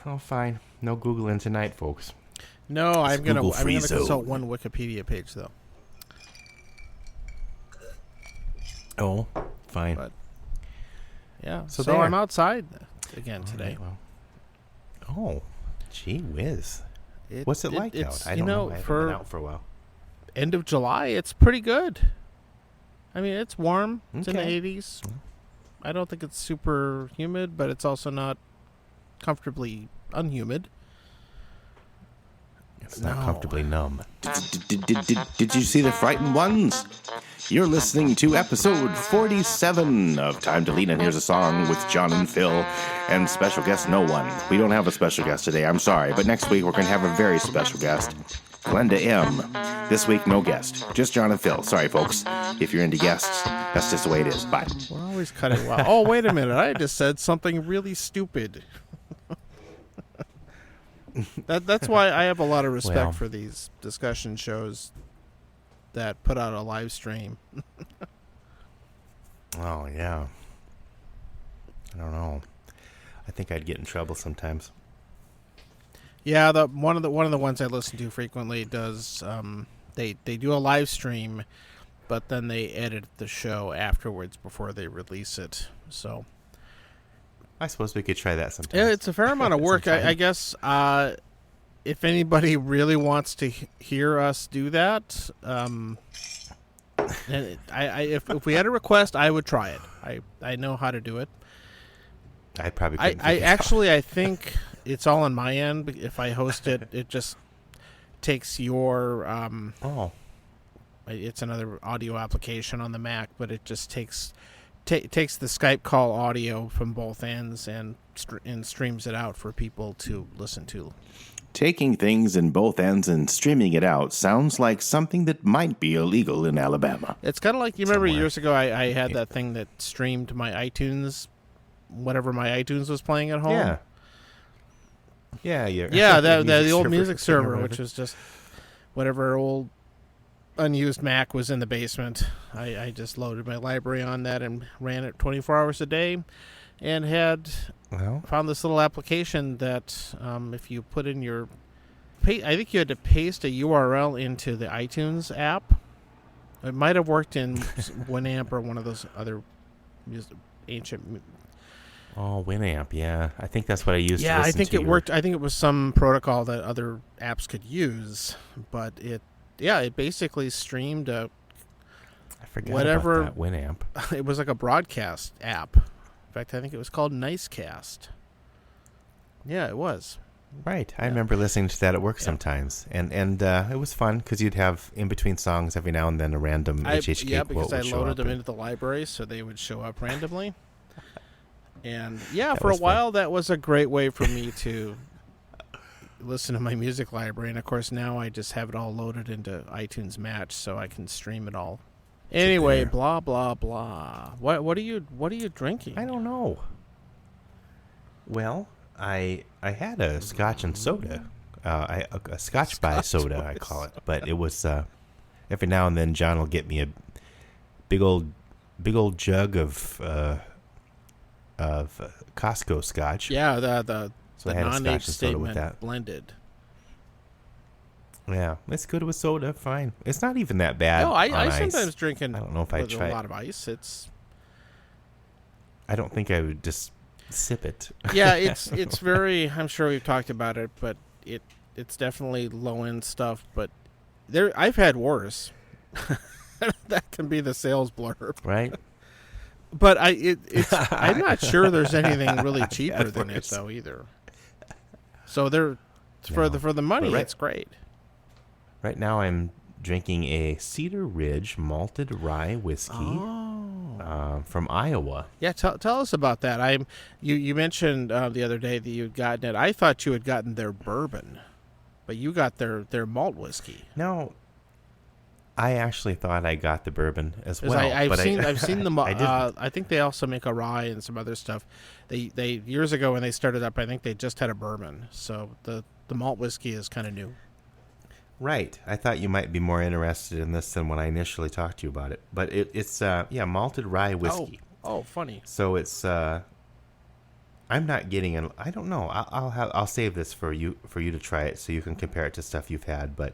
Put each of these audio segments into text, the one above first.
Oh, fine. No Googling tonight, folks. No, I'm gonna Free-zone. consult one Wikipedia page though. Oh, fine. But yeah, So so there. I'm outside again today. Right, well. Oh, gee whiz. What's it like out? I don't know. I haven't been out for a while. End of July, it's pretty good. I mean, it's warm. It's in the 80s. I don't think it's super humid, but it's also not comfortably unhumid. It's not comfortably numb. Did you see The Frightened Ones? You're listening to episode 47 of Time to Lean, and here's a song with John and Phil and special guest no one. We don't have a special guest today, I'm sorry, but next week we're going to have a very special guest, Glenda M. This week, no guest, just John and Phil. Sorry, folks. If you're into guests, that's just the way it is. Bye. We're always cutting well. Oh, wait a minute. I just said something really stupid. That's why I have a lot of respect for these discussion shows that put out a live stream. Oh, yeah. I don't know. I think I'd get in trouble sometimes. Yeah, one of the ones I listen to frequently does they do a live stream, but then they edit the show afterwards before they release it. So I suppose we could try that sometime. yeah, it's a fair amount of work. I guess if anybody really wants to hear us do that, if we had a request, I would try it. I know how to do it. I probably couldn't. I think it's all on my end. If I host it, it just takes your it's another audio application on the Mac, but it just takes the Skype call audio from both ends and streams it out for people to listen to. Taking things in both ends and streaming it out sounds like something that might be illegal in Alabama. It's kind of like, you remember years ago I had that thing that streamed my iTunes, whatever my iTunes was playing at home. Yeah. The old music server, which was just whatever old unused Mac was in the basement. I just loaded my library on that and ran it 24 hours a day, and found this little application that if you put in I think you had to paste a URL into the iTunes app. It might have worked in Winamp or one of those other ancient. Oh, Winamp, yeah. I think that's what I used to listen to. I think it worked. I think it was some protocol that other apps could use, but it basically streamed I forgot about that Winamp. It was like a broadcast app. In fact, I think it was called Nicecast. Yeah, it was. Right. I remember listening to that at work sometimes. And it was fun because you'd have in between songs every now and then a random HHK quote because I would show loaded up them into the library so they would show up randomly. And That for a was while that was a great way for me to listen to my music library. And of course now I just have it all loaded into iTunes Match so I can stream it all. Anyway, blah blah blah. What are you drinking? I don't know. Well, I had a scotch and soda, a scotch by soda I call it, but it was every now and then John will get me a big old jug of Costco scotch. Yeah, the non-age statement that. blended. Yeah, it's good with soda. Fine. It's not even that bad. No, I sometimes drink it. I don't know if I'd try a lot of ice. I don't think I would just sip it. Yeah, it's very. I'm sure we've talked about it, but it's definitely low end stuff. But I've had worse. That can be the sales blurb, right? But I'm not sure there's anything really cheaper than it though either. So for the money, it's great. Right now, I'm drinking a Cedar Ridge Malted Rye whiskey from Iowa. Yeah, tell us about that. You mentioned the other day that you'd gotten it. I thought you had gotten their bourbon, but you got their malt whiskey. No, I actually thought I got the bourbon as well. I've seen them. I think they also make a rye and some other stuff. They years ago when they started up, I think they just had a bourbon. So the malt whiskey is kind of new. Right. I thought you might be more interested in this than when I initially talked to you about it. But it's malted rye whiskey. Oh, funny. So it's I'm not getting an. I don't know. I'll save this for you to try it so you can compare it to stuff you've had. But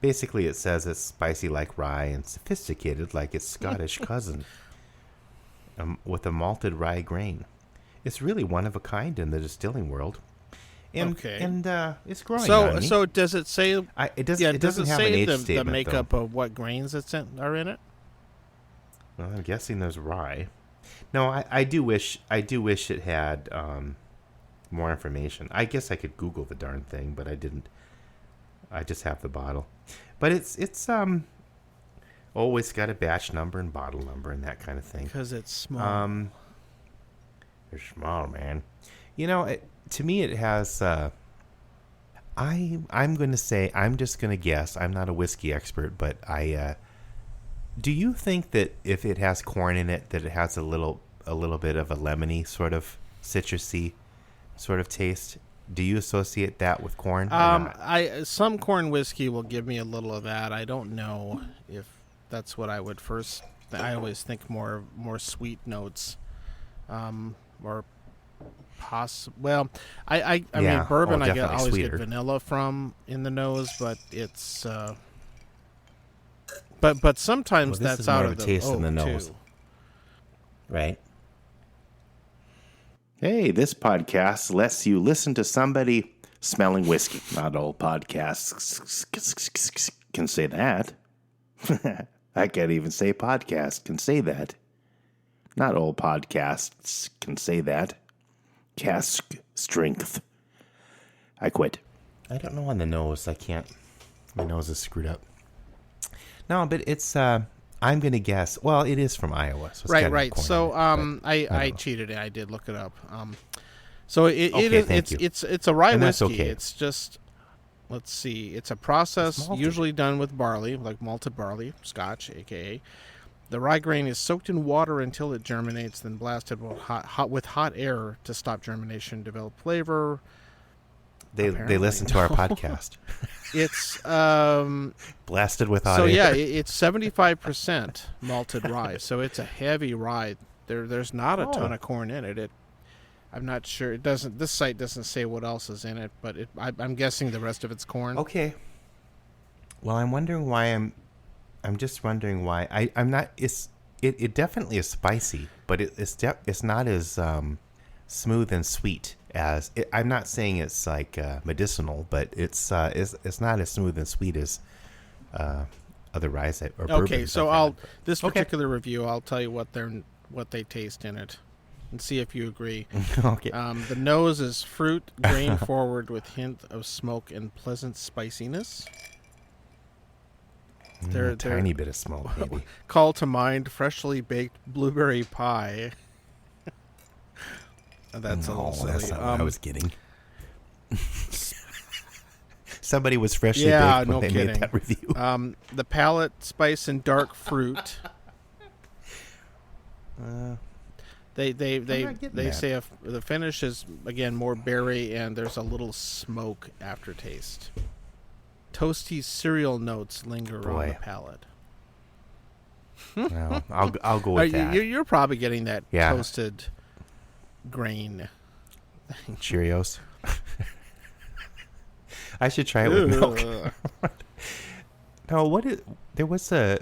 basically, it says it's spicy like rye and sophisticated like its Scottish cousin, with a malted rye grain. It's really one of a kind in the distilling world. And it's growing on me. So does it say? It doesn't have an age statement, the makeup though. of what grains are in it? Well, I'm guessing there's rye. No, I do wish it had more information. I guess I could Google the darn thing, but I didn't. I just have the bottle. But it's always got a batch number and bottle number and that kind of thing. Because it's small. They're small, man. To me it has I'm going to say, I'm just going to guess. I'm not a whiskey expert, but do you think that if it has corn in it, that it has a little bit of a lemony sort of citrusy sort of taste? Do you associate that with corn? Some corn whiskey will give me a little of that. I don't know if that's what I would first. I always think more sweet notes, or well, I mean bourbon. I always get vanilla from in the nose, but it's. But sometimes that's out of the taste in the nose, too. Right? Hey, this podcast lets you listen to somebody smelling whiskey. Not all podcasts can say that. I can't even say podcast can say that. Not all podcasts can say that. Cask strength. I quit. I don't know on the nose. I can't. My nose is screwed up. No, but it's. I'm going to guess. Well, it is from Iowa. So it's right. So I cheated. I did look it up. So it's a rye whiskey. Okay. It's just, let's see. It's a process usually done with barley, like malted barley, Scotch, aka. The rye grain is soaked in water until it germinates, then blasted with hot air to stop germination, develop flavor. They listen to our podcast. It's blasted with hot air. So yeah, it's 75% malted rye. So it's a heavy rye. There's not a ton of corn in it. I'm not sure. It doesn't. This site doesn't say what else is in it, but I'm guessing the rest of it's corn. Okay. Well, I'm wondering why I'm just wondering why I'm not. It definitely is spicy, but it's not as smooth and sweet as I'm not saying it's like medicinal, but it's not as smooth and sweet as other rye or bourbon. Okay, so this particular review, I'll tell you what they taste in it, and see if you agree. Okay. The nose is fruit, grain forward with hint of smoke and pleasant spiciness. A tiny bit of smoke, maybe. Call to mind freshly baked blueberry pie. That's not what I was getting. Somebody was freshly baked when they made that review. The palate, spice, and dark fruit. They say the finish is again more berry, and there's a little smoke aftertaste. Toasty cereal notes linger on the palate. Well, I'll go with that. You're probably getting that toasted grain. Cheerios. I should try it with milk. No, there was a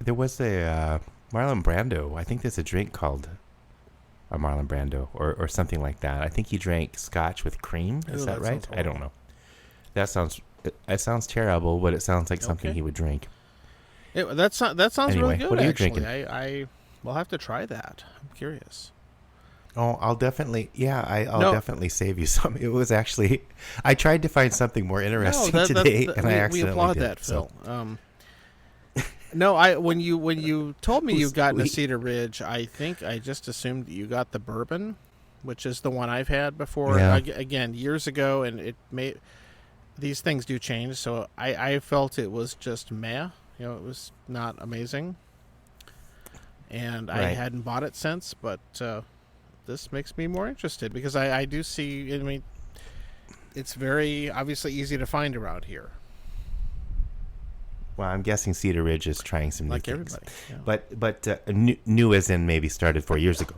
Marlon Brando. I think there's a drink called a Marlon Brando or something like that. I think he drank scotch with cream. Is that right? I don't know. That sounds terrible, but it sounds like something he would drink. That sounds anyway, really good. What are you actually, drinking? I will have to try that. I'm curious. Oh, I'll definitely save you some. It was actually, I tried to find something more interesting today, and I accidentally we applaud did. That, Phil. When you told me you've gotten a Cedar Ridge, I think I just assumed that you got the bourbon, which is the one I've had before. Yeah. Again, years ago, and these things do change. So I felt it was just meh. It was not amazing, and I hadn't bought it since, but. This makes me more interested because I do see. I mean, it's very obviously easy to find around here. Well, I'm guessing Cedar Ridge is trying some new things. Everybody, yeah. But new as in maybe started 4 years ago.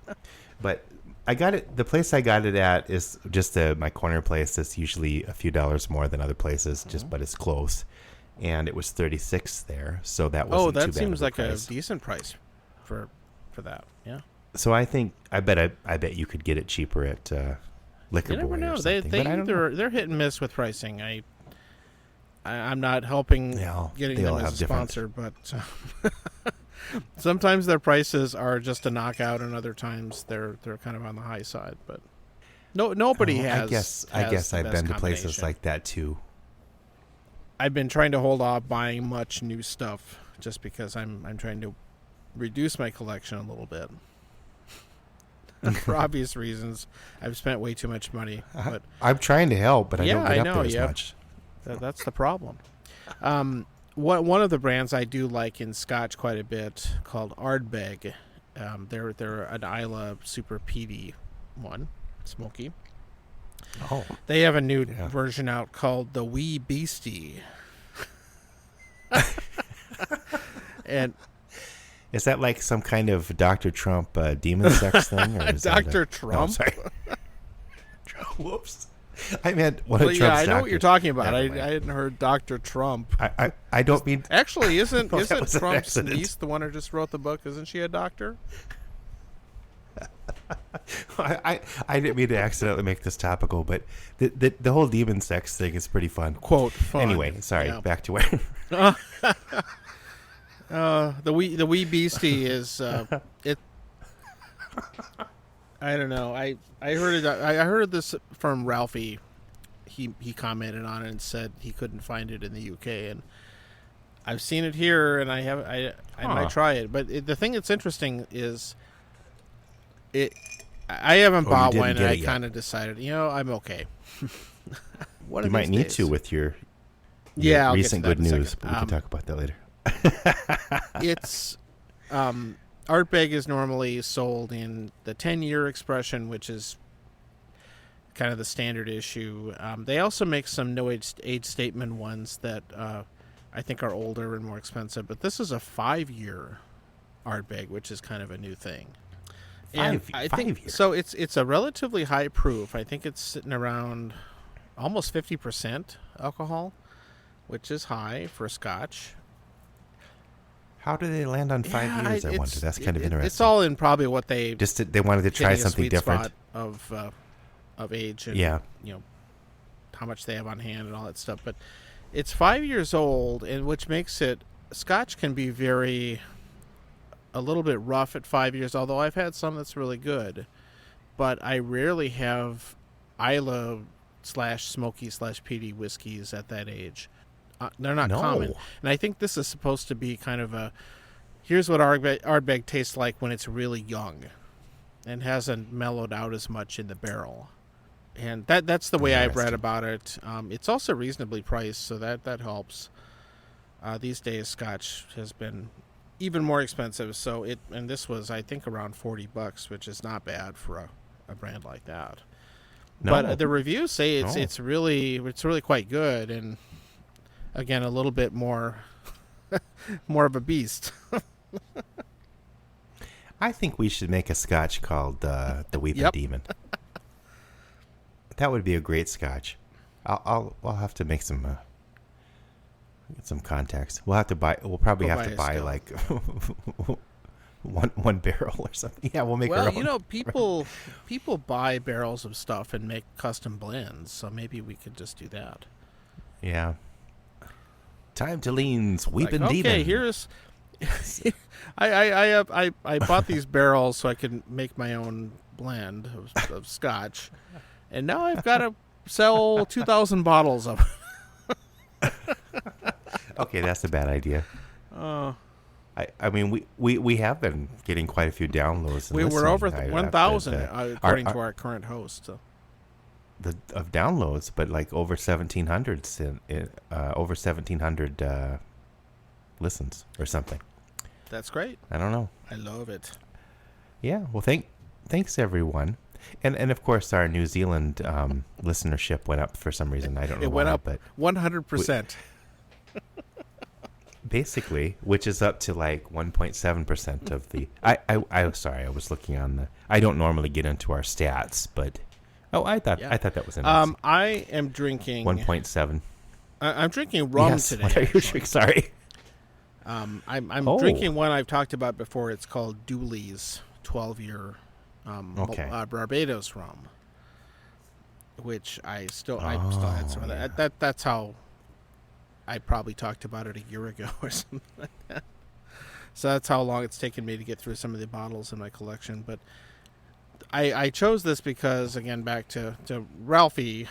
But I got it. The place I got it at is just my corner place. It's usually a few dollars more than other places, but it's close. And it was 36 there, so that wasn't too bad. That seems like price. a decent price for that. Yeah. So I bet you could get it cheaper at Liquor You never Boy know. or something. They're hit and miss with pricing. I'm not helping getting them as a sponsor, but sometimes their prices are just a knockout, and other times they're kind of on the high side. But nobody has. I guess I've been to places combination. like that too. I've been trying to hold off buying much new stuff just because I'm trying to reduce my collection a little bit. For obvious reasons, I've spent way too much money. But I'm trying to help, but I don't get I up know, there as much. That's the problem. One of the brands I do like in Scotch quite a bit called Ardbeg. They're an Isla Super Peaty one, smoky. Oh, they have a new version out called the Wee Beastie. And is that like some kind of Dr. Trump demon sex thing? Or is Dr. Trump? No, sorry. Whoops. I meant one of Trump's I know doctors. what you're talking about. I hadn't heard Dr. Trump. I don't mean... Actually, isn't Trump's accident. niece the one who just wrote the book? Isn't she a doctor? I didn't mean to accidentally make this topical, but the whole demon sex thing is pretty fun. Quote, fun. Anyway, sorry, back to where... the Wee Beastie is it. I don't know. I heard it. I heard this from Ralphie. He commented on it and said he couldn't find it in the UK, and I've seen it here, and I might try it. But the thing that's interesting is I haven't bought one, and I kind of decided, I'm okay. You might need to with your I'll recent get to that good in a news, second. but we can talk about that later. It's Ardbeg is normally sold in the 10-year expression, which is kind of the standard issue. They also make some no age statement ones that I think are older and more expensive, but this is a 5-year Ardbeg, which is kind of a new thing. And I think so. It's a relatively high proof. I think it's sitting around almost 50% alcohol, which is high for Scotch. How do they land on 5 years? I wonder. That's kind of interesting. It's all in probably what they they wanted to try something different of age and how much they have on hand and all that stuff. But it's 5 years old, and which makes it Scotch can be a little bit rough at 5 years. Although I've had some that's really good, but I rarely have Isla /smoky /peaty whiskeys at that age. They're not common. And I think this is supposed to be kind of here's what Ardbeg tastes like when it's really young and hasn't mellowed out as much in the barrel. And that's the way I've read about it. It's also reasonably priced, so that helps. These days, Scotch has been even more expensive. And this was, I think, around $40, which is not bad for a brand like that. No. But the reviews say it's really quite good, and again, a little bit more of a beast. I think we should make a Scotch called the Weeping Demon. That would be a great Scotch. I'll have to make some get some contacts. We'll probably have to buy like one barrel or something. Yeah, we'll make our own. People buy barrels of stuff and make custom blends, so maybe we could just do that. Yeah. Time to lean's Weeping Demon. Okay, here's I bought these barrels so I could make my own blend of Scotch, and now I've got to sell 2,000 bottles of it. Okay, that's a bad idea. I mean, we have been getting quite a few downloads. We're over 1,000 according to our current host. So. Of downloads, but like over 1,700 over 1,700 listens or something. That's great. I don't know. I love it. Yeah. Well, thanks everyone, and of course our New Zealand listenership went up for some reason. I don't know. It went up, but 100%. basically, which is up to like 1.7% of the. I sorry, I was looking on the. I don't normally get into our stats, but I thought that was interesting. I am drinking 1.7. I'm drinking rum today. What are you drinking? Sorry. I'm drinking one I've talked about before. It's called Dooley's 12-year Barbados rum, which I still had some of that. That's how I probably talked about it a year ago or something like that. So that's how long it's taken me to get through some of the bottles in my collection. But I chose this because, again, back to Ralphie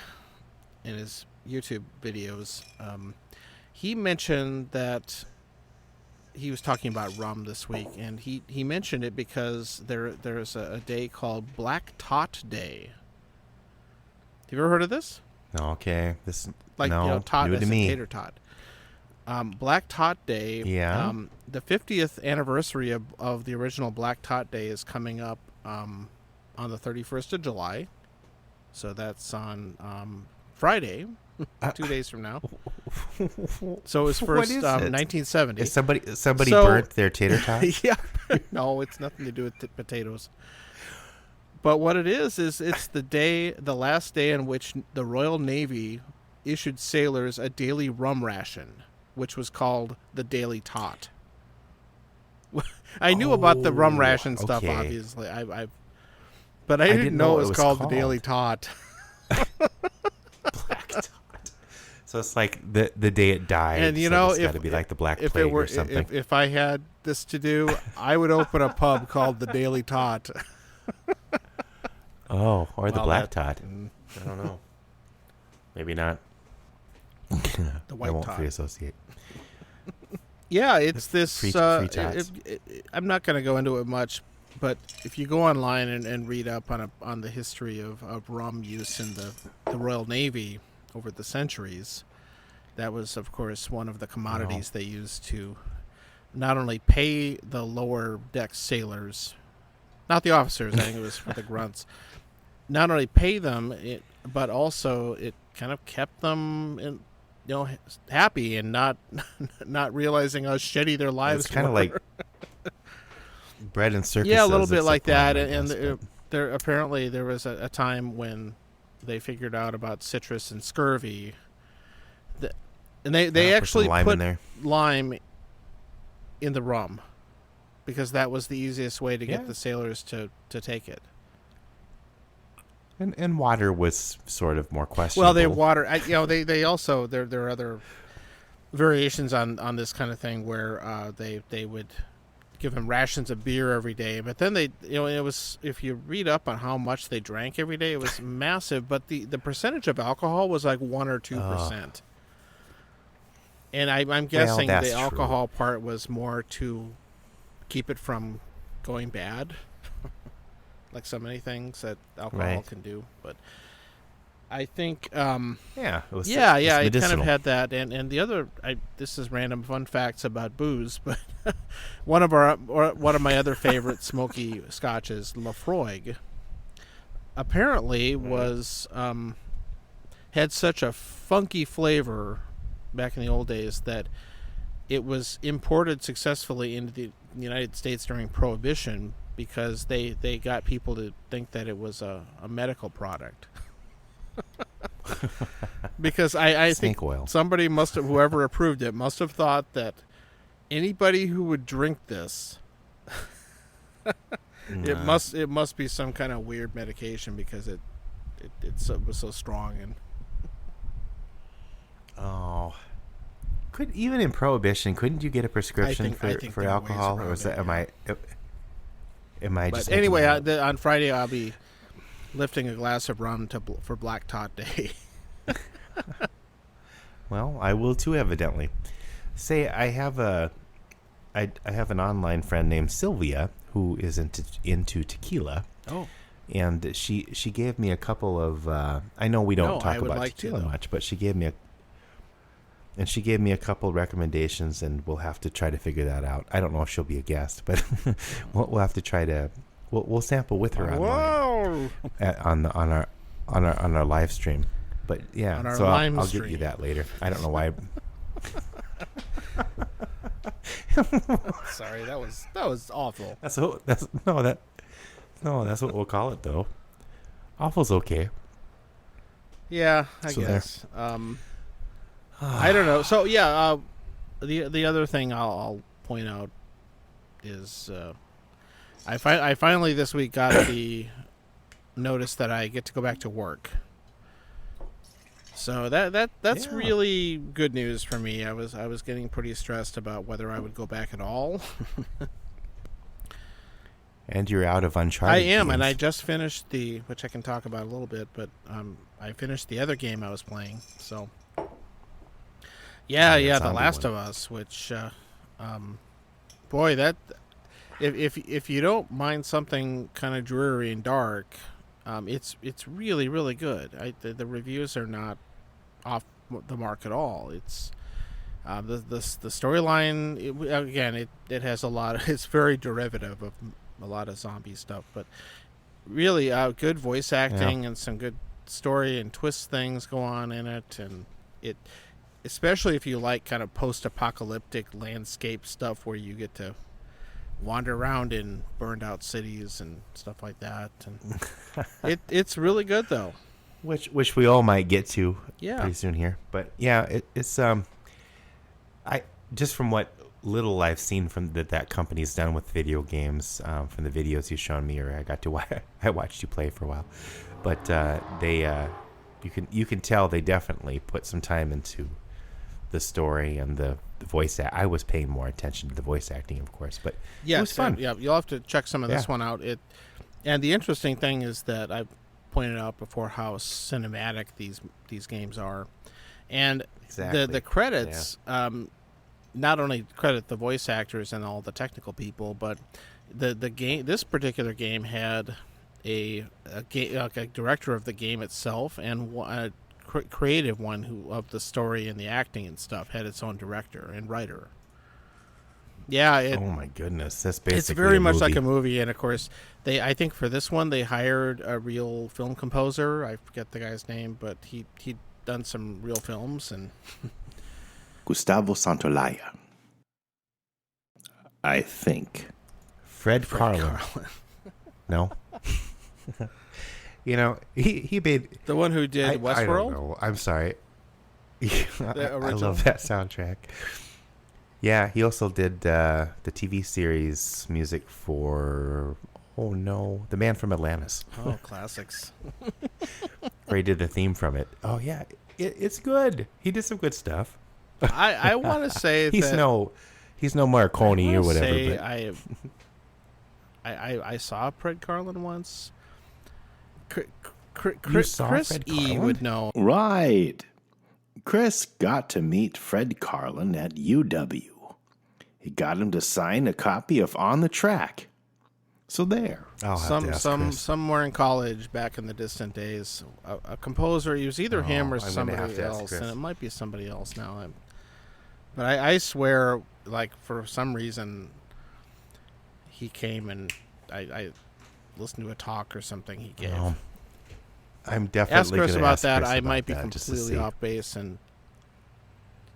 in his YouTube videos, he mentioned that he was talking about rum this week, and he mentioned it because there's a day called Black Tot Day. Have you ever heard of this? Okay, tot new to me. Tater tot. Black Tot Day. Yeah. The 50th anniversary of the original Black Tot Day is coming up on the 31st of July, so that's on Friday. 2 days from now. So it was first 1970. Is somebody burnt their tater tot? Yeah. No, it's nothing to do with potatoes. But what it is it's the last day in which the Royal Navy issued sailors a daily rum ration, which was called the Daily Tot. I knew about the rum ration stuff, obviously. But I didn't know it was called the Daily Tot. Black Tot. So it's like the day it died. And it's got to be like the Black Plague or something. If I had this to do, I would open a pub called the Daily Tot. Or the Black Tot. I don't know. Maybe not. The White I won't Tot. free associate. Yeah, it's this. Free tots. I'm not going to go into it much, but if you go online and read up on the history of rum use in the Royal Navy over the centuries, that was, of course, one of the commodities they used to not only pay the lower deck sailors, not the officers, I think it was for the grunts, not only pay them, but also it kind of kept them happy and not realizing how shitty their lives were. It's kind of like bread and circuses. Yeah, a little bit like that. And there apparently there was a time when they figured out about citrus and scurvy, and they actually put lime in the rum because that was the easiest way to get the sailors to take it. And water was sort of more questionable. Well, they also there are other variations on this kind of thing where they would give them rations of beer every day, but then it was, if you read up on how much they drank every day, it was massive, but the percentage of alcohol was like 1 or 2%. And I'm guessing the alcohol part was more to keep it from going bad. Like so many things that alcohol can do, but I think it was it kind of had that, and the other this is random fun facts about booze, but one of my other favorite smoky scotches, Lafroig, apparently was had such a funky flavor back in the old days that it was imported successfully into the United States during Prohibition, because they got people to think that it was a medical product. Because I think somebody whoever approved it must have thought that anybody who would drink this, it must be some kind of weird medication, because it was so strong. And even in Prohibition, couldn't you get a prescription for alcohol, or was that Am I just anyway, on Friday I'll be lifting a glass of rum for Black Tot Day. Well, I will too, evidently. Say, I have an online friend named Sylvia who is into tequila. Oh. And she gave me a couple of I know we don't talk about tequila much, but she gave me a couple recommendations, and we'll have to try to figure that out. I don't know if she'll be a guest, but we'll have to try to. We'll sample with her on our live stream. But yeah, so I'll get you that later. I don't know why. Sorry, that was awful. That's what we'll call it though. Awful's okay. Yeah, I guess. I don't know. So yeah, the other thing I'll point out is I finally this week got the notice that I get to go back to work. So that's really good news for me. I was getting pretty stressed about whether I would go back at all. And you're out of Uncharted. I am, games. and I just finished which I can talk about a little bit, but I finished the other game I was playing. So yeah, The Last of Us, which boy, that if you don't mind something kind of dreary and dark, it's really, really good. The reviews are not off the mark at all. It's the storyline. It has a lot. It's very derivative of a lot of zombie stuff, but really good voice acting and some good story and twist things go on in it, and it, especially if you like kind of post-apocalyptic landscape stuff where you get to wander around in burned out cities and stuff like that, and it's really good though, which we all might get to pretty soon here. But yeah, it's I just from what little I've seen from that company's done with video games, from the videos you've shown me, or I watched you play for a while, but you can tell they definitely put some time into the story and the voice I was paying more attention to the voice acting, of course, but it was fun. Yeah, you'll have to check some of this one out. And the interesting thing is that I pointed out before how cinematic these games are, and the credits not only credit the voice actors and all the technical people, but the game. This particular game had a director of the game itself and a creative one of the story and the acting and stuff had its own director and writer. Yeah. Oh my goodness, that's basically it's very much like a movie. And of course, I think for this one they hired a real film composer. I forget the guy's name, but he'd done some real films. And Gustavo Santolaya, I think. Fred Carlin. No. He made the one who did Westworld. I don't know. I'm sorry. I love that soundtrack. Yeah, he also did the TV series music for The Man from Atlantis. Oh, classics. Where he did the theme from it. Oh yeah, it's good. He did some good stuff. I want to say he's no Marconi or whatever. I saw Fred Carlin once. You saw Chris Fred E Carlin? would know. Right. Chris got to meet Fred Carlin at UW. He got him to sign a copy of On the Track. So there. Somewhere in college back in the distant days, a composer. He was either him or somebody else, and it might be somebody else now. But I swear, like, for some reason, he came and I listened to a talk or something he gave. No. I'm definitely ask Chris about that. Chris I about might be that, completely off base and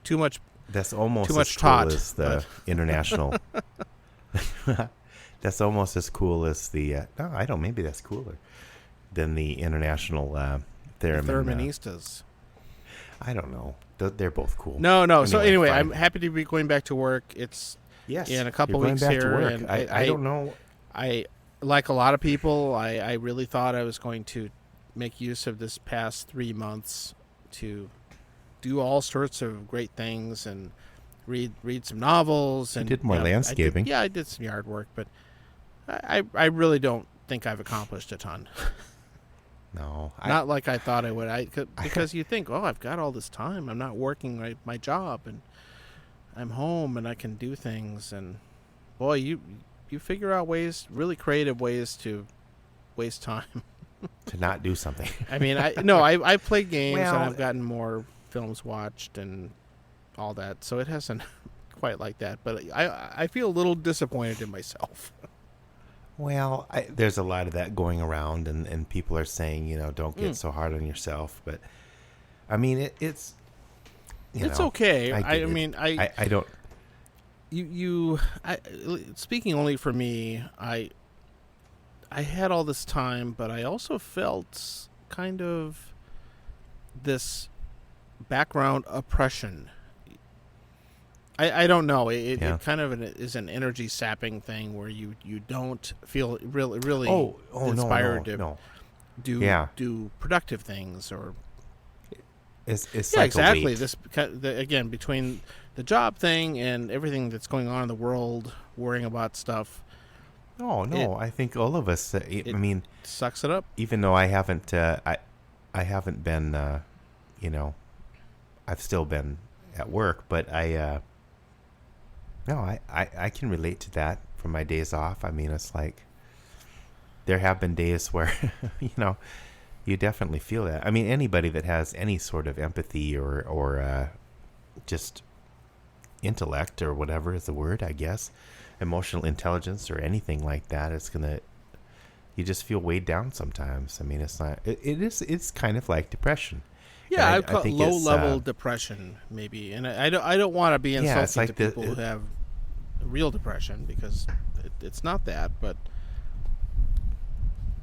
too much. That's almost too much as cool taught, as the international. That's almost as cool as the. No, I don't. Maybe that's cooler than the international Theraministas. I don't know. They're both cool. No. So anyway, I'm happy to be going back to work. It's in a couple weeks here, and I don't know. I like a lot of people. I really thought I was going to make use of this past 3 months to do all sorts of great things and read some novels. And you did more landscaping. I did some yard work, but I really don't think I've accomplished a ton. No. Not like I thought I would. Because you think, I've got all this time. I'm not working my job, and I'm home, and I can do things. And boy, you figure out really creative ways to waste time. To not do something. I mean, I played games, and I've gotten more films watched and all that. So it hasn't quite like that. But I feel a little disappointed in myself. Well, there's a lot of that going around, and people are saying, don't get so hard on yourself. But I mean, it's okay. I don't. speaking only for me, I had all this time, but I also felt kind of this background oppression. I don't know. It kind of is an energy sapping thing where you don't feel really inspired to do productive things or. It's yeah, like exactly. A weight. Again, between the job thing and everything that's going on in the world, worrying about stuff. Oh no, I think all of us. I mean, sucks it up. Even though I haven't, I haven't been, I've still been at work, but I can relate to that from my days off. I mean, it's like there have been days where, you definitely feel that. I mean, anybody that has any sort of empathy or just intellect or whatever is the word, I guess, emotional intelligence or anything like that, you just feel weighed down sometimes. I mean, it's kind of like depression. Yeah, I call it low-level depression, maybe. And I don't want to be insulting to people who have real depression, because it's not that, but...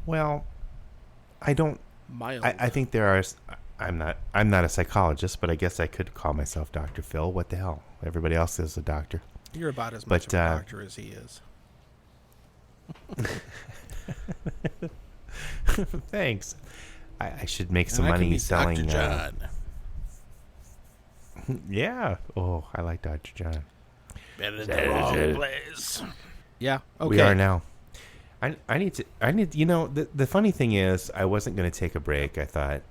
Well, I don't... Mild. I think there are... I'm not a psychologist, but I guess I could call myself Dr. Phil. What the hell? Everybody else is a doctor. You're about as much of a doctor as he is. Thanks. I should make some money selling. Dr. John. Yeah. Oh, I like Dr. John. Been in the wrong place. Yeah. Okay. We are now. I need. The funny thing is, I wasn't going to take a break. I thought,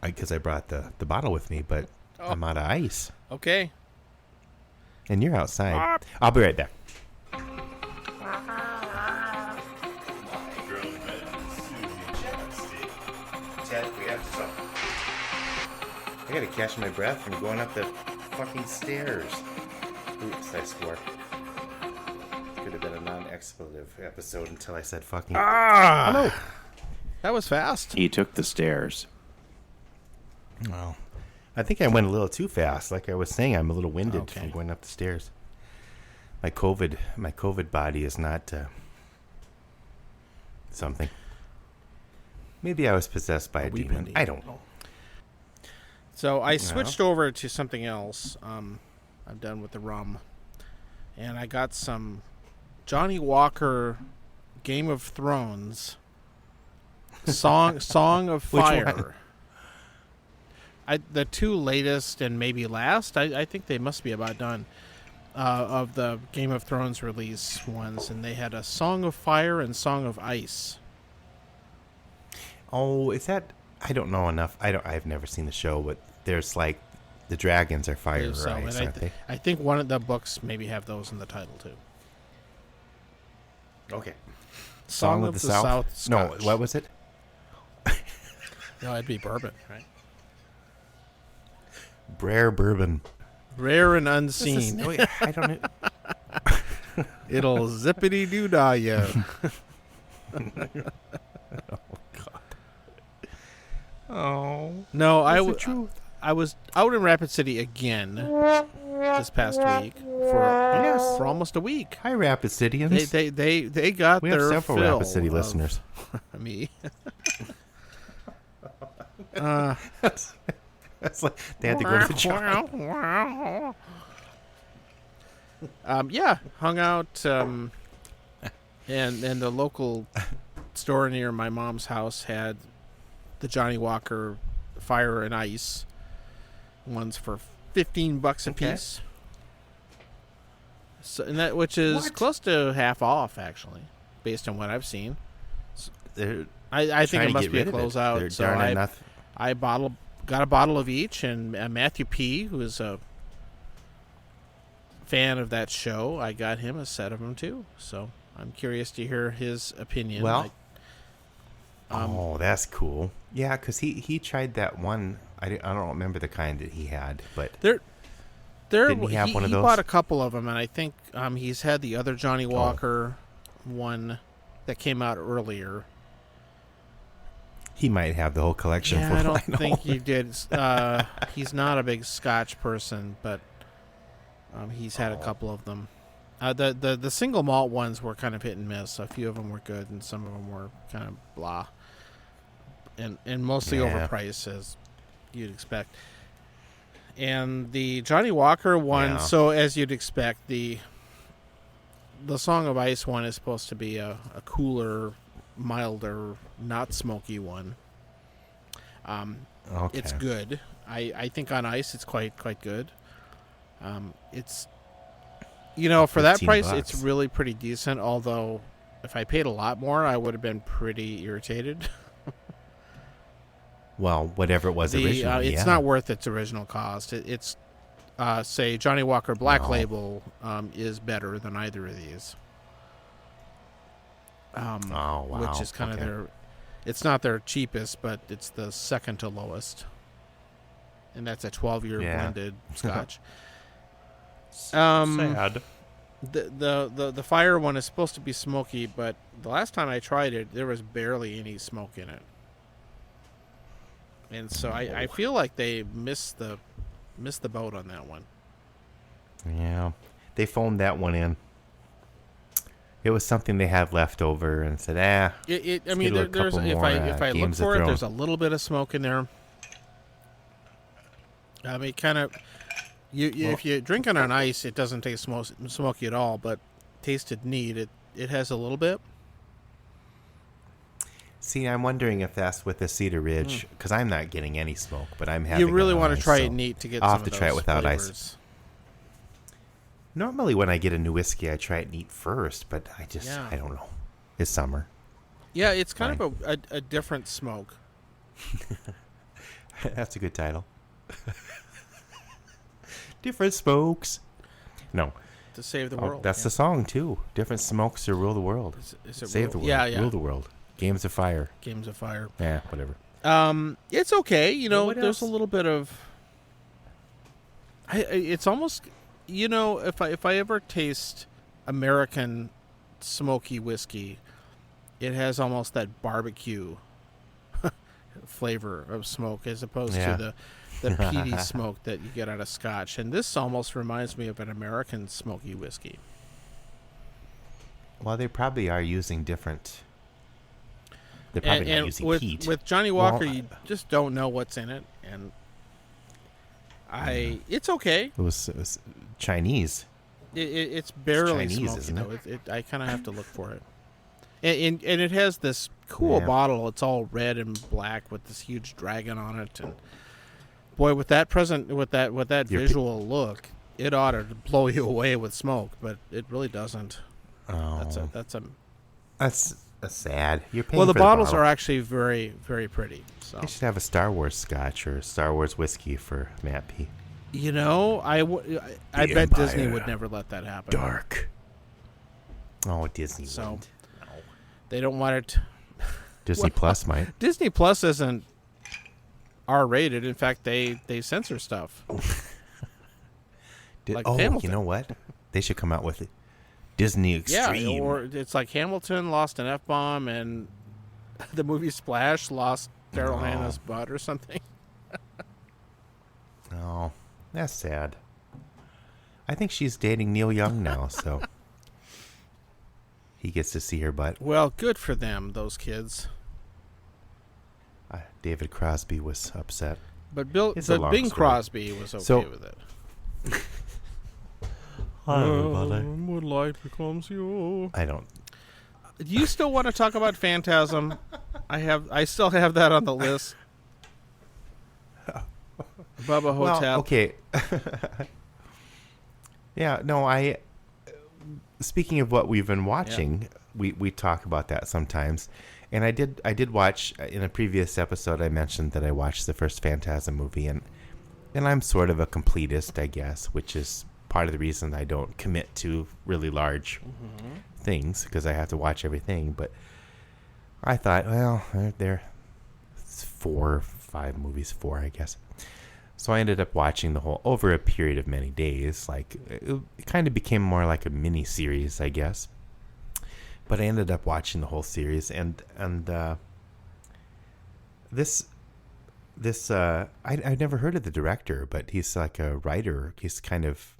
because I brought the bottle with me, but I'm out of ice. Okay. And you're outside. I'll be right back. I gotta catch my breath from going up the fucking stairs. Oops, I swore. Could have been a non-expletive episode until I said fucking. Hello. That was fast. He took the stairs. Well, I think I went a little too fast. Like I was saying, I'm a little winded from going up the stairs. My COVID body is not something. Maybe I was possessed by a demon. I don't know. So I switched over to something else. I'm done with the rum, and I got some Johnnie Walker Game of Thrones Song of Fire. The two latest and maybe last. I think they must be about done. Of the Game of Thrones release ones, and they had a Song of Fire and Song of Ice. Oh, is that? I don't know enough. I've never seen the show, but there's like the dragons are fire or ice, aren't they? I think one of the books maybe have those in the title too. Okay. Song of the South Scotch. No, what was it? No, it'd be bourbon, right? Brer bourbon. Rare and unseen. I don't know. It'll zippity doo dah you. Oh God. Oh no, I was out in Rapid City again this past week for almost a week. Hi, Rapid Cityans. They got we their have several fill Rapid City listeners. Me. That's like they had to go to the job. Hung out, and the local store near my mom's house had the Johnnie Walker Fire and Ice ones for $15 a piece. So, which is close to half off, actually, based on what I've seen. So, I think it must be a closeout. So I got a bottle of each, and Matthew P., who is a fan of that show, I got him a set of them too. So I'm curious to hear his opinion. Well, that's cool. Yeah, because he tried that one. I don't remember the kind that he had, but didn't he have one of those? He bought a couple of them, and I think he's had the other Johnnie Walker one that came out earlier. He might have the whole collection. Yeah, I don't think he did. He's not a big Scotch person, but He's had a couple of them. The single malt ones were kind of hit and miss. A few of them were good, and some of them were kind of blah, and mostly overpriced, as you'd expect. And the Johnnie Walker one, so as you'd expect, the Song of Ice one is supposed to be a cooler, milder, not smoky one. It's good. I think on ice it's quite good. It's, for that price, it's really pretty decent. Although, if I paid a lot more, I would have been pretty irritated. Well, whatever it was originally, it's not worth its original cost. It's say Johnnie Walker Black Label is better than either of these. Which is kind of their. It's not their cheapest, but it's the second to lowest, and that's a 12-year blended Scotch. Sad. The fire one is supposed to be smoky, but the last time I tried it, there was barely any smoke in it, and so I feel like they missed the boat on that one. Yeah, they phoned that one in. It was something they had left over and said, there's if I look for it, there's a little bit of smoke in there. I mean, kind of. If you drink it on ice, it doesn't taste smoky at all, but tasted neat, it has a little bit. See, I'm wondering if that's with the Cedar Ridge, because I'm not getting any smoke, but I'm having. You really want to try it neat to get. I'll some have to of try it those without flavors. ice. Normally, when I get a new whiskey, I try it neat first, but I don't know. It's summer. Yeah, it's kind of a different smoke. That's a good title. Diff'rent Smokes. No. To save the world. That's the song, too. Diff'rent Smokes to rule the world. Is it save the world. Yeah. Rule the world. Games of Fire. Games of Fire. Yeah, whatever. It's okay. There's else? a little bit of. It's almost, if I ever taste American smoky whiskey, it has almost that barbecue flavor of smoke as opposed to the peaty smoke that you get out of Scotch. And this almost reminds me of an American smoky whiskey. Well, they probably are using different. They're probably not using heat. With Johnnie Walker, you just don't know what's in it, and it's okay. It was Chinese. It's barely Chinese, smoky, isn't though. I kind of have to look for it. And it has this cool bottle. It's all red and black with this huge dragon on it, and boy, with that visual look, it ought to blow you away with smoke, but it really doesn't. Oh, that's sad. You're paying. Well, the for bottles bottle. are actually very, very pretty. So They should have a Star Wars Scotch or Star Wars whiskey for Matt P. I bet Disney would never let that happen. Dark. Oh, Disney. So wouldn't. No. They don't want it. Disney Plus might. Disney Plus isn't R-rated. In fact, they censor stuff. Like Hamilton. You know what? They should come out with it. Disney Extreme. Yeah, or it's like Hamilton lost an F-bomb and the movie Splash lost Daryl Hannah's butt or something. Oh, that's sad. I think she's dating Neil Young now, so he gets to see her butt. Well, good for them, those kids. David Crosby was upset. But Bing story. Crosby was okay with it. Hi, everybody. When light becomes you. I don't. Do you still want to talk about Phantasm? I still have that on the list. Bubba Hotel. Well, okay. Yeah, no, speaking of what we've been watching, we talk about that sometimes. And I did watch, in a previous episode, I mentioned that I watched the first Phantasm movie, and I'm sort of a completist, I guess, which is part of the reason I don't commit to really large things, because I have to watch everything. But I thought, well, there 4 or 5 movies, 4, I guess. So I ended up watching the whole over a period of many days. Like it kind of became more like a mini series, I guess. But I ended up watching the whole series, and this I'd never heard of the director, but he's like a writer. He's kind of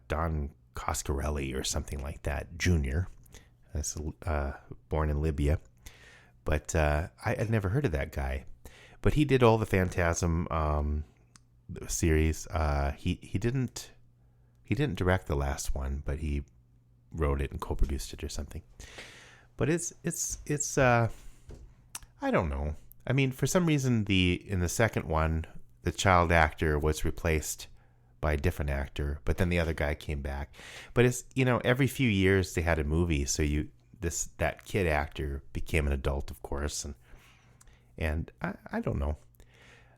Don Coscarelli or something like that, Jr. That's born in Libya. But I had never heard of that guy. But he did all the Phantasm series. He didn't direct the last one, but he wrote it and co-produced it or something. But it's I don't know. I mean, for some reason, in the second one, the child actor was replaced by a different actor, but then the other guy came back. But it's, every few years they had a movie, so that kid actor became an adult, of course, and I don't know.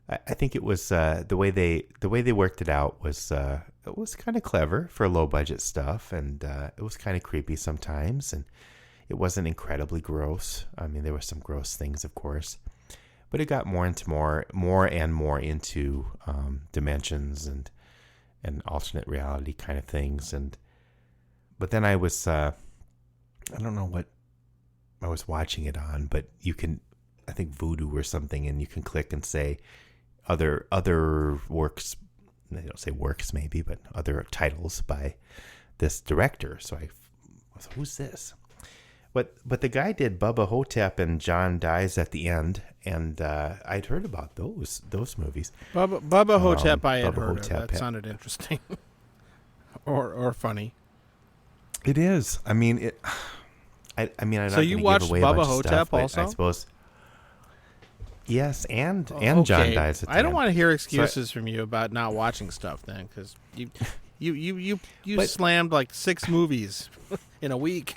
I think it was the way they worked it out was kind of clever for low budget stuff, and it was kind of creepy sometimes, and it wasn't incredibly gross. I mean, there were some gross things, of course, but it got more and more into dimensions and alternate reality kind of things. But then I was I don't know what I was watching it on, but you can, I think Vudu or something, and you can click and say other works. They don't say works maybe, but other titles by this director. So I was, who's this? But the guy did Bubba Hotep and John Dies at the End, and I'd heard about those movies. Bubba Hotep I had heard of. That sounded interesting. or funny. It is. I mean, I'm not so you watched Bubba Hotep also? I suppose. Yes, and John Dies at the End. I don't want to hear excuses from you about not watching stuff then, because you slammed like 6 movies in a week.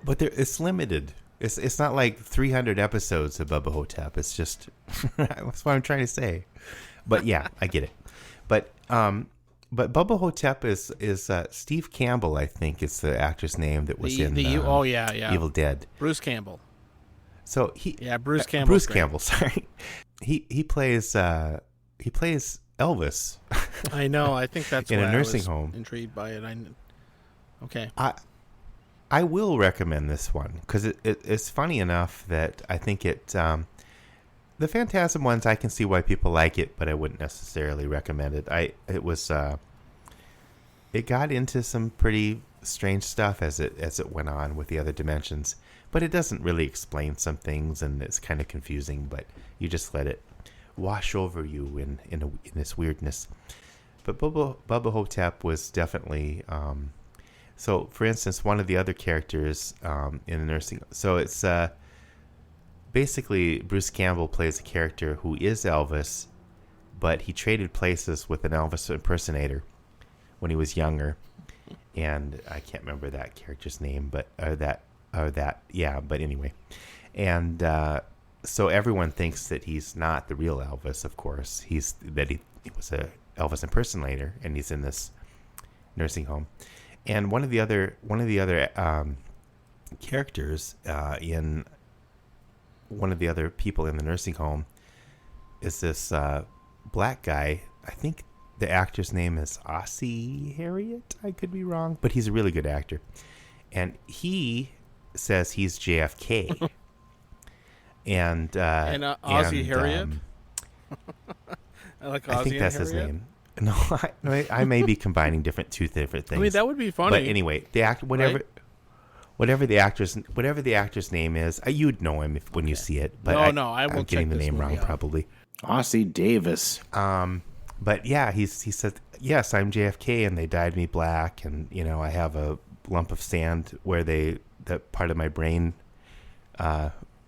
But it's limited. It's not like 300 episodes of Bubba Hotep. It's just that's what I'm trying to say. But yeah, I get it. But Bubba Hotep is Steve Campbell, I think is the actor's name that was in Evil Dead. Bruce Campbell. So Bruce Campbell. Bruce Campbell, sorry. He plays Elvis. I know. I think that's in why a nursing I was home. Intrigued by it. Okay. I will recommend this one because it's funny enough that I think it. The Phantasm ones, I can see why people like it, but I wouldn't necessarily recommend it. It got into some pretty strange stuff as it went on with the other dimensions, but it doesn't really explain some things, and it's kind of confusing. But you just let it wash over you in this weirdness. But Bubba Hotep was definitely. So, for instance, one of the other characters in the nursing... So, it's basically Bruce Campbell plays a character who is Elvis, but he traded places with an Elvis impersonator when he was younger. And I can't remember that character's name, but but anyway. And so everyone thinks that he's not the real Elvis, of course. He was a Elvis impersonator, and he's in this nursing home. And one of the other characters in one of the other people in the nursing home is this black guy. I think the actor's name is Ossie Harriet. I could be wrong, but he's a really good actor. And he says he's JFK. and Ossie Harriet? I like Ossie. I think that's his name. No, I may be combining two different things. I mean, that would be funny. But anyway, whatever the actor's name is, you'd know him when you see it. But I will. I'm getting the name wrong, probably. Ossie Davis. But yeah, he said, yes, I'm JFK, and they dyed me black, and I have a lump of sand where that part of my brain,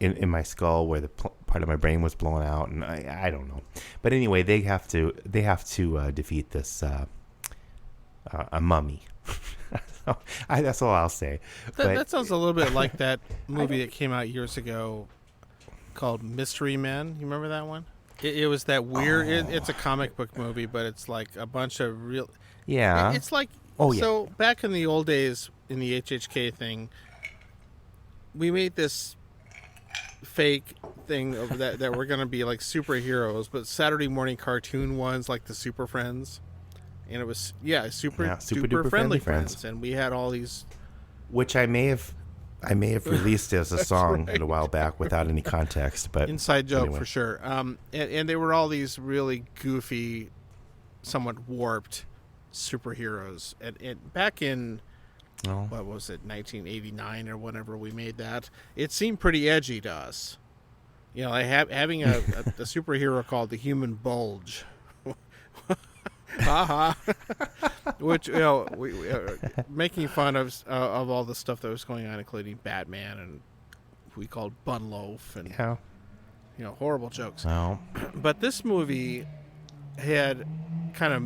in my skull where the part of my brain was blown out, and I don't know. But anyway, they have to defeat this a mummy. That's all I'll say. That sounds a little bit like that movie that came out years ago called Mystery Men. You remember that one? It was that weird. It's a comic book movie, but it's like a bunch of real. Yeah. It's like. Oh yeah. So back in the old days, in the HHK thing, we made this fake thing of that we're going to be like superheroes, but Saturday morning cartoon ones like the Super Friends, and it was super duper friendly friends, and we had all these, which I may have released as a song a while back without any context, but inside joke anyway. For sure. And they were all these really goofy somewhat warped superheroes. And back in, what was it, 1989 or whenever we made that, it seemed pretty edgy to us. You know, like having a superhero called the Human Bulge. Which, you know, we making fun of all the stuff that was going on, including Batman, and we called Bun Loaf, and you know, horrible jokes. Well, but this movie had kind of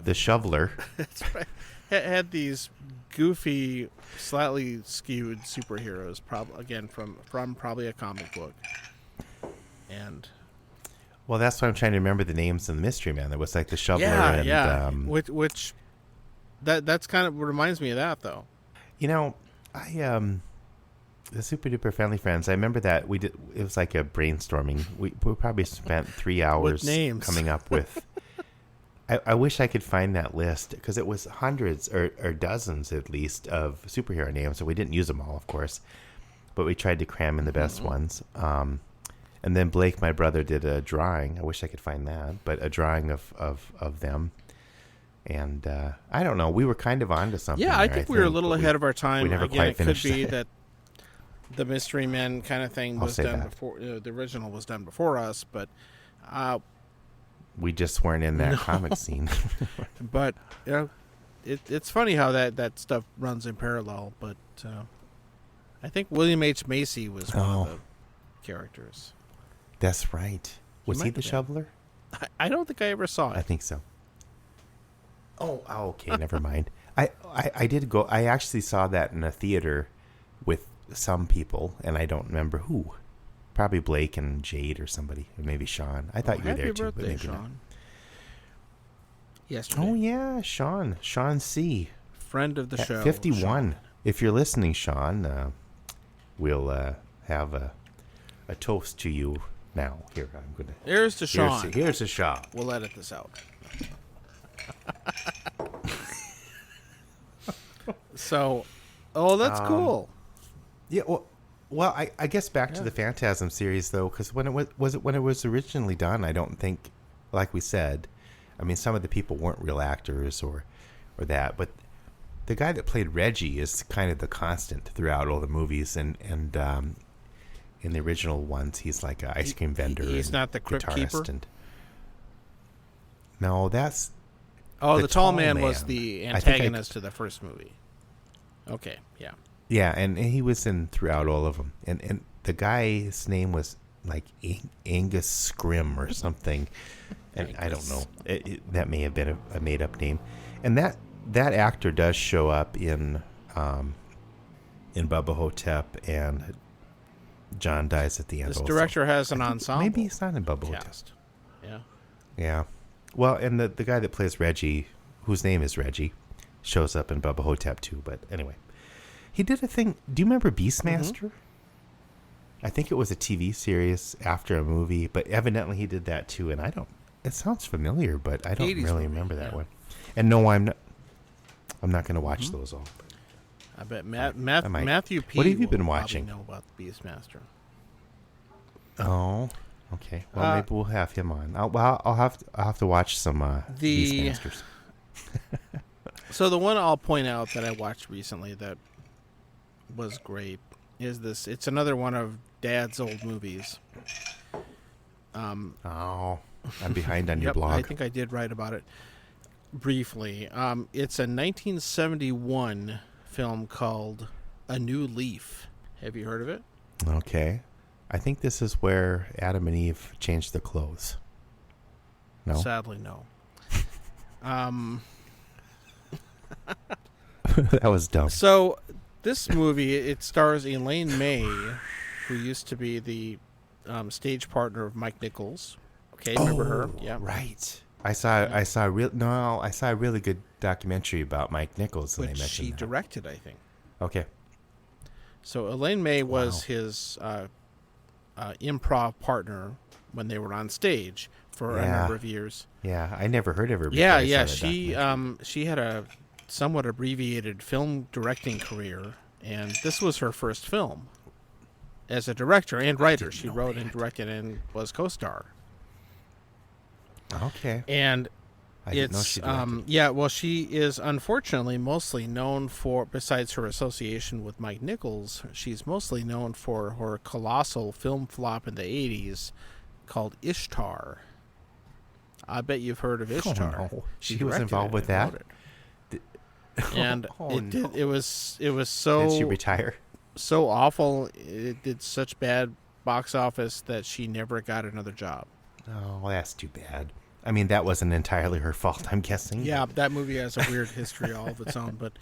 the shoveler. That's right. Had these goofy, slightly skewed superheroes, again from probably a comic book, and. Well, that's why I'm trying to remember the names of the Mystery Man. There was like the shoveler and which that's kind of reminds me of that, though. You know, the Super Duper Family Friends. I remember that we did. It was like a brainstorming. We probably spent 3 hours coming up with. I wish I could find that list because it was hundreds or dozens at least of superhero names, and we didn't use them all, of course, but we tried to cram in the best ones. And then Blake, my brother, did a drawing. I wish I could find that, but a drawing of them. And I don't know. We were kind of onto something. Yeah, I think we were a little ahead of our time. We never quite finished. It could be that the Mystery Men kind of thing was done before. The original was done before us, but we just weren't in that comic scene. But you know, it's funny how that stuff runs in parallel. But I think William H. Macy was one of the characters. That's right. Was he the shoveler? I don't think I ever saw it. I think so. Oh, okay. Never mind. I did go. I actually saw that in a theater with some people, and I don't remember who. Probably Blake and Jade or somebody, or maybe Sean. I thought you were there too, but maybe not. Yesterday. Oh yeah, Sean C. Friend of the show. 51. Sean. If you're listening, Sean, we'll have a toast to you. Now, here, I'm going to... Here's to Sean. Here's to Sean. We'll edit this out. So, that's cool. Yeah, well, I guess back to the Phantasm series, though, because when it was originally done, I don't think, like we said, I mean, some of the people weren't real actors or that, but the guy that played Reggie is kind of the constant throughout all the movies, and in the original ones, he's like an ice cream vendor. He's not the crypt keeper? No, that's... Oh, the tall man was the antagonist to the first movie. Okay, yeah. Yeah, and he was in throughout all of them. And the guy's name was like Angus Scrim or something. And I don't know. That may have been a made-up name. And that actor does show up in Bubba Hotep, and John dies at the end. This director has an ensemble. Maybe he's not in Bubba Hotep. Yeah. Yeah. Well, and the guy that plays Reggie, whose name is Reggie, shows up in Bubba Hotep too. But anyway, he did a thing. Do you remember Beastmaster? I think it was a TV series after a movie, but evidently he did that too. And I don't. It sounds familiar, but I don't really remember that one. And no, I'm not going to watch those all. I bet Matthew P. What have you been watching? Know about the Beastmaster. Oh, okay. Well, maybe we'll have him on. I'll have to watch some Beastmasters. So the one I'll point out that I watched recently that was great is this. It's another one of Dad's old movies. I'm behind on your blog. I think I did write about it briefly. It's a 1971 film called A New Leaf. Have you heard of it? Okay. I think this is where Adam and Eve changed their clothes. No? Sadly, no. That was dumb. So, this movie, it stars Elaine May, who used to be the stage partner of Mike Nichols. Okay, remember her? Yeah. Right. I saw a really good documentary about Mike Nichols, and which they mentioned she directed, I think. Okay. So Elaine May was his improv partner when they were on stage for a number of years. Yeah, I never heard of her. Yeah. She had a somewhat abbreviated film directing career, and this was her first film as a director and writer. She wrote and directed and was co-star. Okay. And I didn't know she directed. Yeah, well, she is unfortunately mostly known for, besides her association with Mike Nichols, she's mostly known for her colossal film flop in the 80s called Ishtar. I bet you've heard of Ishtar. Oh, no. She was directed involved it with and that? wrote it. And no. it was so Did she retire? so awful. It did such bad box office that she never got another job. Oh, that's too bad. I mean, that wasn't entirely her fault, I'm guessing. Yeah, that movie has a weird history all of its own. But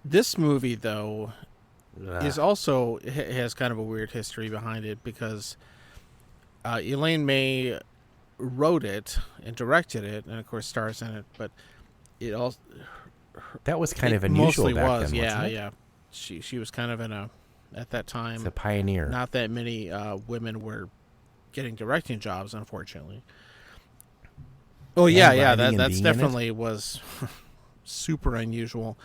this movie, though, is also has kind of a weird history behind it because Elaine May wrote it and directed it, and of course stars in it. But it also That was kind of unusual mostly back was, then, yeah, wasn't it? yeah. She was kind of at that time. It's a pioneer. Not that many women were getting directing jobs, unfortunately. Oh And yeah, writing and that's being in it? definitely was super unusual.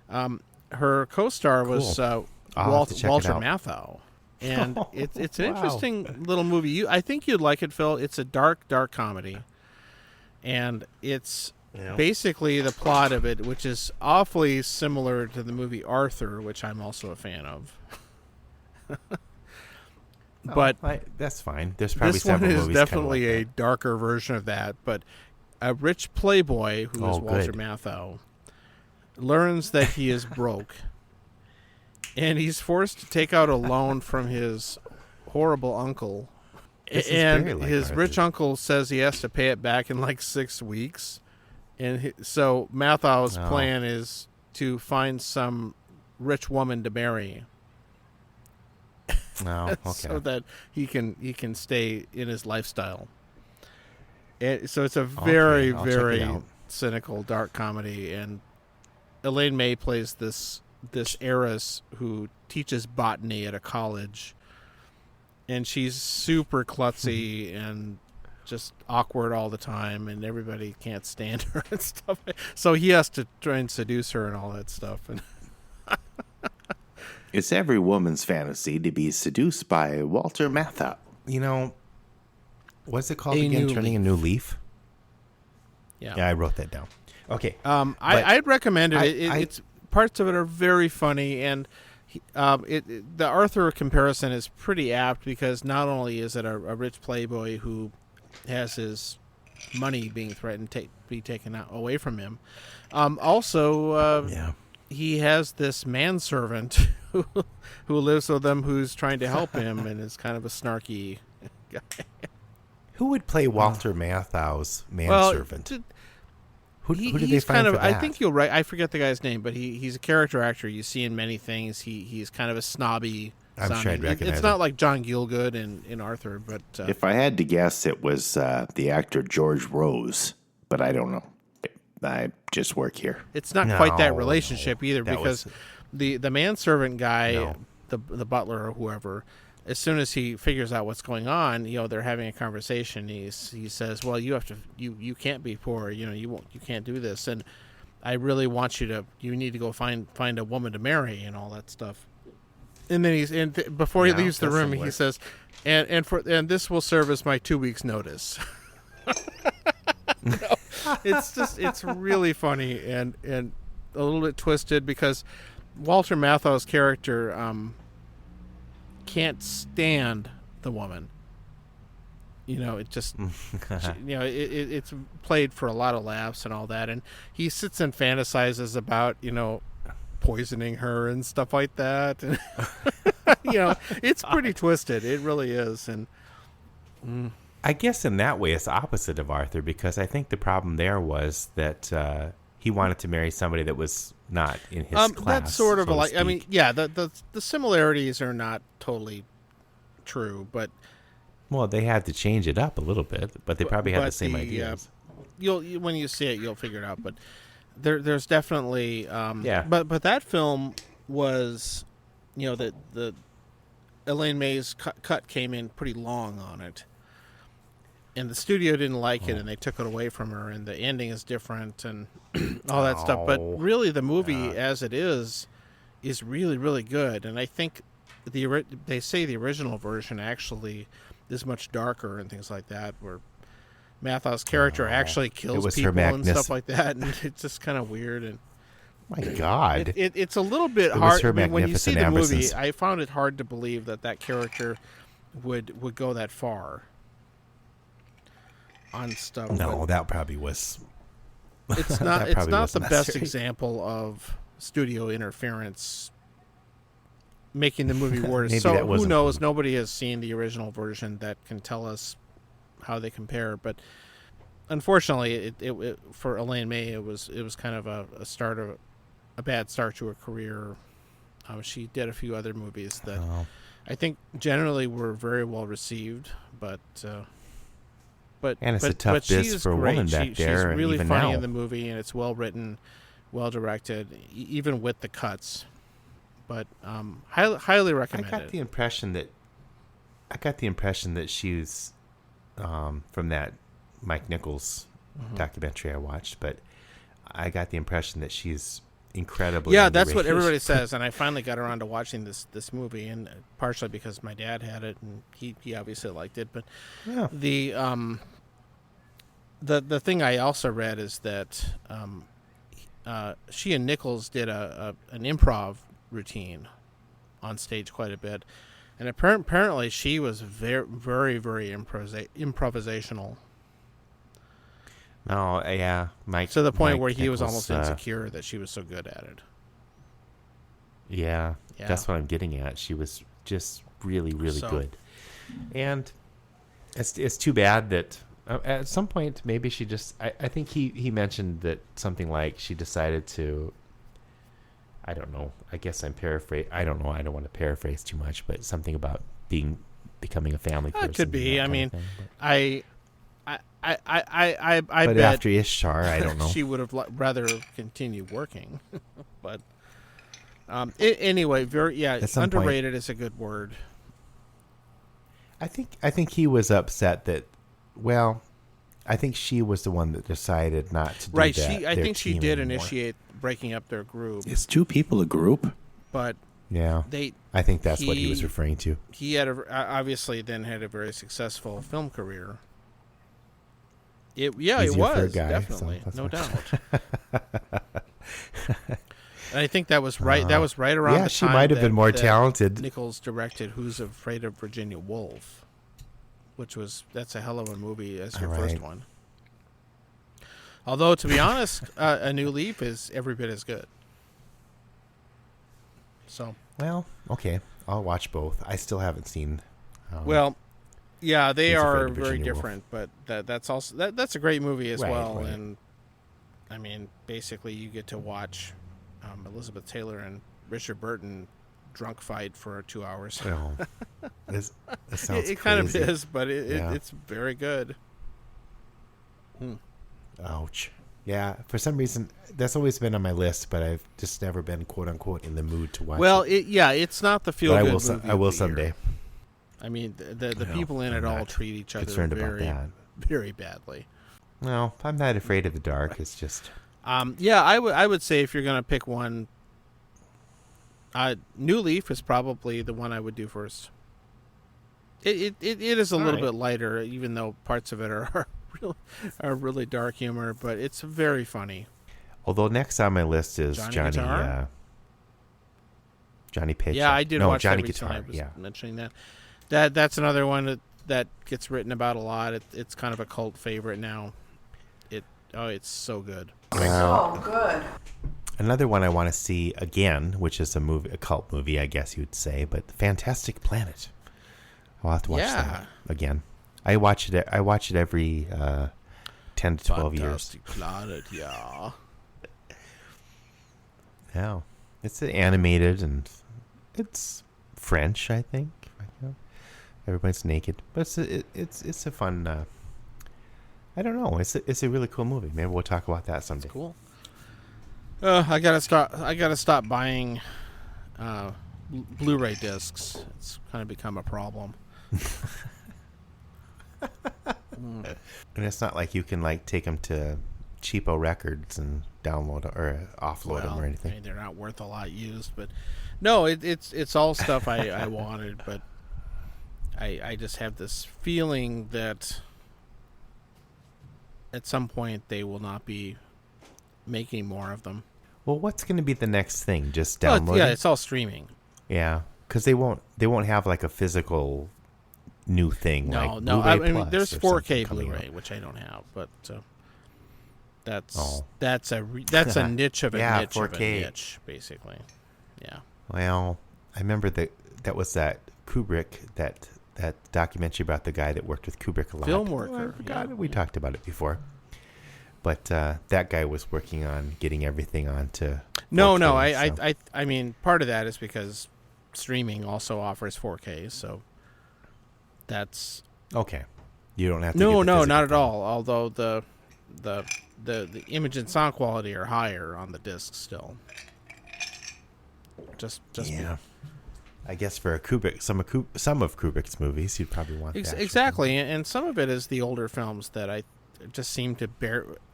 Her co-star was I'll have to check it Walter out. Matthau, and it's an Wow. interesting little movie. I think you'd like it, Phil. It's a dark comedy, and it's basically the plot of it, which is awfully similar to the movie Arthur, which I'm also a fan of. But that's fine. There's probably this one several is movies definitely kinda a like darker version of that. But a rich playboy who is Oh, Walter good. Matthau learns that he is broke, and he's forced to take out a loan from his horrible uncle. This is And very like his Arthur. rich uncle says he has to pay it back in like 6 weeks. And so Mathau's Oh. plan is to find some rich woman to marry. that. Oh, okay. So that he can stay in his lifestyle. And so it's a very, I'll check it very out. cynical, dark comedy, and Elaine May plays this heiress who teaches botany at a college, and she's super klutzy and just awkward all the time, and everybody can't stand her and stuff. So he has to try and seduce her and all that stuff. And It's every woman's fantasy to be seduced by Walter Matthau. You know, what's it called A again? New Turning a New Leaf? yeah. Yeah, I wrote that down. Okay. I'd recommend it. I- It's parts of it are very funny, and the Arthur comparison is pretty apt because not only is it a rich playboy who has his money being threatened to be taken away from him, also yeah. he has this manservant who lives with him who's trying to help him and is kind of a snarky guy. Who would play Walter Matthau's manservant? Who did they he's find kind of. for that? I think you'll right. I forget the guy's name, but he's a character actor you see in many things. He's kind of a snobby. I'm sure I'd recognize It's him. not like John Gielgud in Arthur, but If I had to guess, it was the actor George Rose, but I don't know. I just work here. it's not quite that No, relationship either that because was- the manservant guy, No. the butler or whoever, as soon as he figures out what's going on, they're having a conversation. He says, "Well, you have to, you can't be poor. You can't do this, and I really want you need to go find a woman to marry and all that stuff." And then before he Yeah, leaves the that's room, similar. he says, "And this will serve as my 2 weeks' notice." It's really funny and a little bit twisted because Walter Matthau's character can't stand the woman. It just it's played for a lot of laughs and all that, and he sits and fantasizes about poisoning her and stuff like that. And it's pretty twisted. It really is. And I guess in that way it's opposite of Arthur because I think the problem there was that he wanted to marry somebody that was not in his class. that's sort of so to like. I mean, speak. yeah, the similarities are not totally true, but Well, they had to change it up a little bit, but they probably had the same ideas. when you see it, you'll figure it out. But there's definitely Yeah. But that film was, the Elaine May's cut came in pretty long on it, and the studio didn't like it, and they took it away from her, and the ending is different and all that stuff. But Oh. really, the movie as it is really, really good, and I think they say the original version actually is much darker and things like that, where Mathos character actually kills people and stuff like that, and it's just kind of weird. And my God, it's a little bit hard. I mean, when you see the movie, I found it hard to believe that character would go that far on stuff. No, that probably was. It's not. It's not the best example of studio interference making the movie worse. So who knows? Nobody has seen the original version that can tell us how they compare. But unfortunately, it for Elaine May, it was kind of a bad start to her career. She did a few other movies that I think generally were very well received, but it's a tough biz for a woman back there. She's really even funny now. in the movie, and it's well written, well directed, even with the cuts. But highly recommend it. I got the impression that she was from that Mike Nichols documentary I watched, but I got the impression that she's incredibly underrated. That's what everybody says, and I finally got around to watching this movie, and partially because my dad had it and he obviously liked it. But the thing I also read is that she and Nichols did an improv routine on stage quite a bit, and apparently she was very, very, very improvisational. Oh, yeah. Mike, to the point where Nichols, he was almost insecure that she was so good at it. Yeah, that's what I'm getting at. She was just really, really good. And it's too bad that at some point maybe she just... I think he mentioned that something like she decided to... I don't know. I guess I'm paraphrasing. I don't know. I don't want to paraphrase too much, but something about becoming a family person. It could be. I mean, I but bet after Ishtar, I don't know. She would have rather continued working, but anyway, underrated is a good word. I think he was upset that. Well, I think she was the one that decided not to do that. I think she did initiate breaking up their group. Is two people a group? But yeah, I think that's what he was referring to. He had obviously then had a very successful film career. It was definitely, no doubt. And I think that was right. That was right around. Yeah, she might have been more talented. Nichols directed "Who's Afraid of Virginia Woolf," that's a hell of a movie as your first one. Although, to be honest, A New Leaf is every bit as good. So, well, okay, I'll watch both. I still haven't seen. Yeah, they are very different, but that's also that's a great movie as well. Right. And I mean, basically, you get to watch Elizabeth Taylor and Richard Burton drunk fight for 2 hours. Oh, that sounds it kind of is, but it's very good. Ouch. Yeah, for some reason that's always been on my list, but I've just never been "quote unquote" in the mood to watch. Well, it's not the feel good movie. I will someday. I mean, the people in it all treat each other very badly. No, I'm not afraid of the dark. It's just... I would say if you're going to pick one, New Leaf is probably the one I would do first. It is a little bit lighter, even though parts of it are really dark humor, but it's very funny. Although next on my list is Johnny Paycheck. Yeah, I did watch Johnny that recently. Guitar. I was mentioning that's another one that gets written about a lot. It's kind of a cult favorite now. It's so good. So good. Another one I want to see again, which is a cult movie, I guess you'd say, but Fantastic Planet. I'll have to watch that again. I watch it every 10 to 12 years. Fantastic Planet, yeah. Yeah. It's animated and it's French, I think. Everybody's naked, but it's a fun. I don't know. It's a really cool movie. Maybe we'll talk about that someday. It's cool. I gotta stop buying Blu-ray discs. It's kind of become a problem. And it's not like you can take them to cheapo records and download or offload them or anything. I mean, they're not worth a lot used, but no, it's all stuff I wanted, but I just have this feeling that at some point they will not be making more of them. Well, what's going to be the next thing? Just download? Yeah, it's all streaming. Yeah, because they won't have like a physical new thing. No, like no. Blu-ray I mean, Plus there's or 4K something Blu-ray, out. which I don't have, but that's a niche of a Yeah, niche of 4K. a niche, basically. Yeah. Well, I remember that was that Kubrick, that documentary about the guy that worked with Kubrick a lot. Film worker. Oh, I forgot it. We talked about it before. But that guy was working on getting everything onto 4K, No. I mean, part of that is because streaming also offers 4K, so that's okay. You don't have to. no, get the not physical at all. Although the image and sound quality are higher on the disc still. Just yeah. I guess for a Kubrick, some of Kubrick's movies, you'd probably want that. Exactly, and some of it is the older films that I just seem to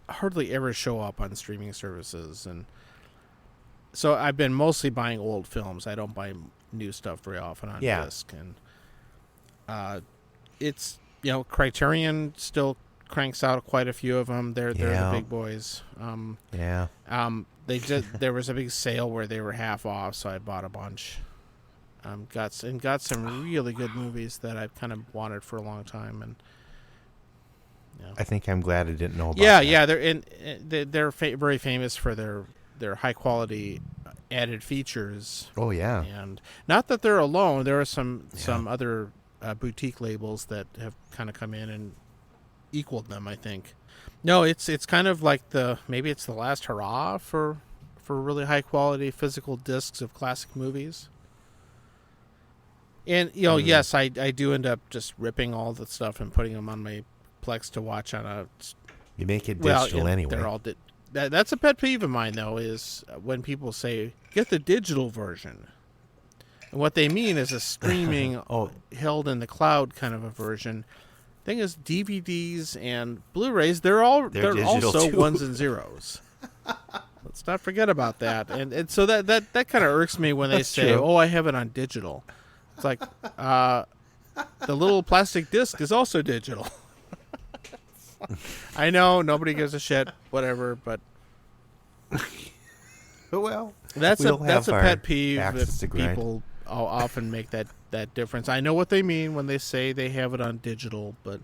hardly ever show up on streaming services, and so I've been mostly buying old films. I don't buy new stuff very often on disc, and it's Criterion still cranks out quite a few of them. They're the big boys. There was a big sale where they were half off, so I bought a bunch. Got some really good movies that I've kind of wanted for a long time, and I think I'm glad I didn't know about that. Yeah, they're very famous for their high quality added features. Oh yeah, and not that they're alone. There are some other boutique labels that have kind of come in and equaled them, I think. No, it's kind of like maybe it's the last hurrah for really high quality physical discs of classic movies. And yes, I do end up just ripping all the stuff and putting them on my Plex to watch on a. You make it digital anyway. They're all that's a pet peeve of mine, though, is when people say get the digital version. And what they mean is a streaming held in the cloud kind of a version. Thing is, DVDs and Blu-rays, they're also too. ones and zeros. Let's not forget about that. And so that kind of irks me when they say, true. "Oh, I have it on digital." It's like the little plastic disc is also digital. I know nobody gives a shit, whatever, but well, that's a pet peeve that people often make that difference. I know what they mean when they say they have it on digital, but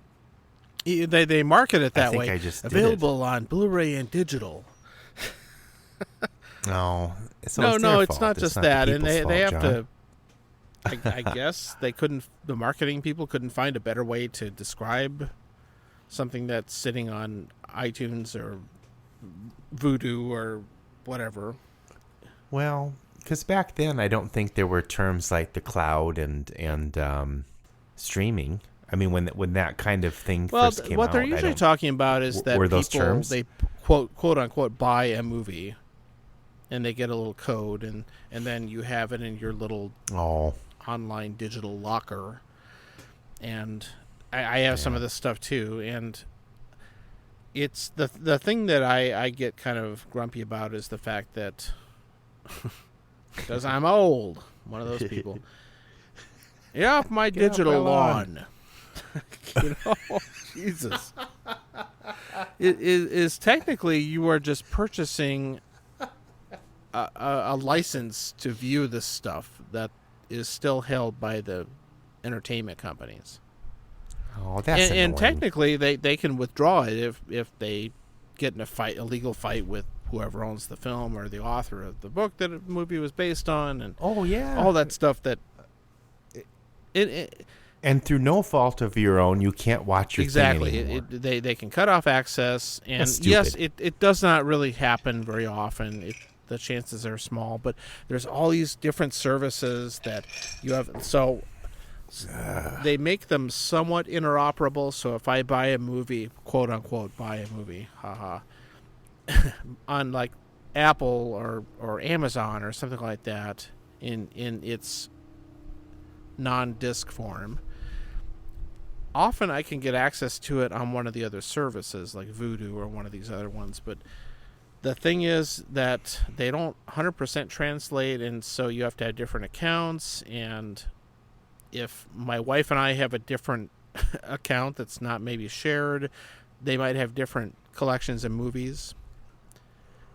they market it that way. Available on Blu-ray and digital. No, it's not just that, and they have to. I guess the marketing people couldn't find a better way to describe something that's sitting on iTunes or Vudu or whatever. Well, because back then I don't think there were terms like the cloud and streaming. I mean, when that kind of thing first came out. What they're usually talking about is that people they quote unquote buy a movie, and they get a little code, and then you have it in your little online digital locker. And I have some of this stuff too, and it's the thing that I get kind of grumpy about is the fact that because I'm old, one of those people. Get off my digital lawn. Jesus. It is technically you are just purchasing a license to view this stuff that is still held by the entertainment companies. Oh, that's annoying. And technically they can withdraw it if they get in a legal fight with whoever owns the film or the author of the book that a movie was based on, and all that stuff that and through no fault of your own, you can't watch your thing anymore. They can cut off access, and yes, it does not really happen very often. The chances are small, but there's all these different services that you have. So they make them somewhat interoperable. So if I buy a movie, quote unquote, buy a movie, haha, on like Apple or Amazon or something like that in its non-disc form, often I can get access to it on one of the other services like Vudu or one of these other ones, but the thing is that they don't 100% translate, and so you have to have different accounts, and if my wife and I have a different account that's not maybe shared, they might have different collections of movies,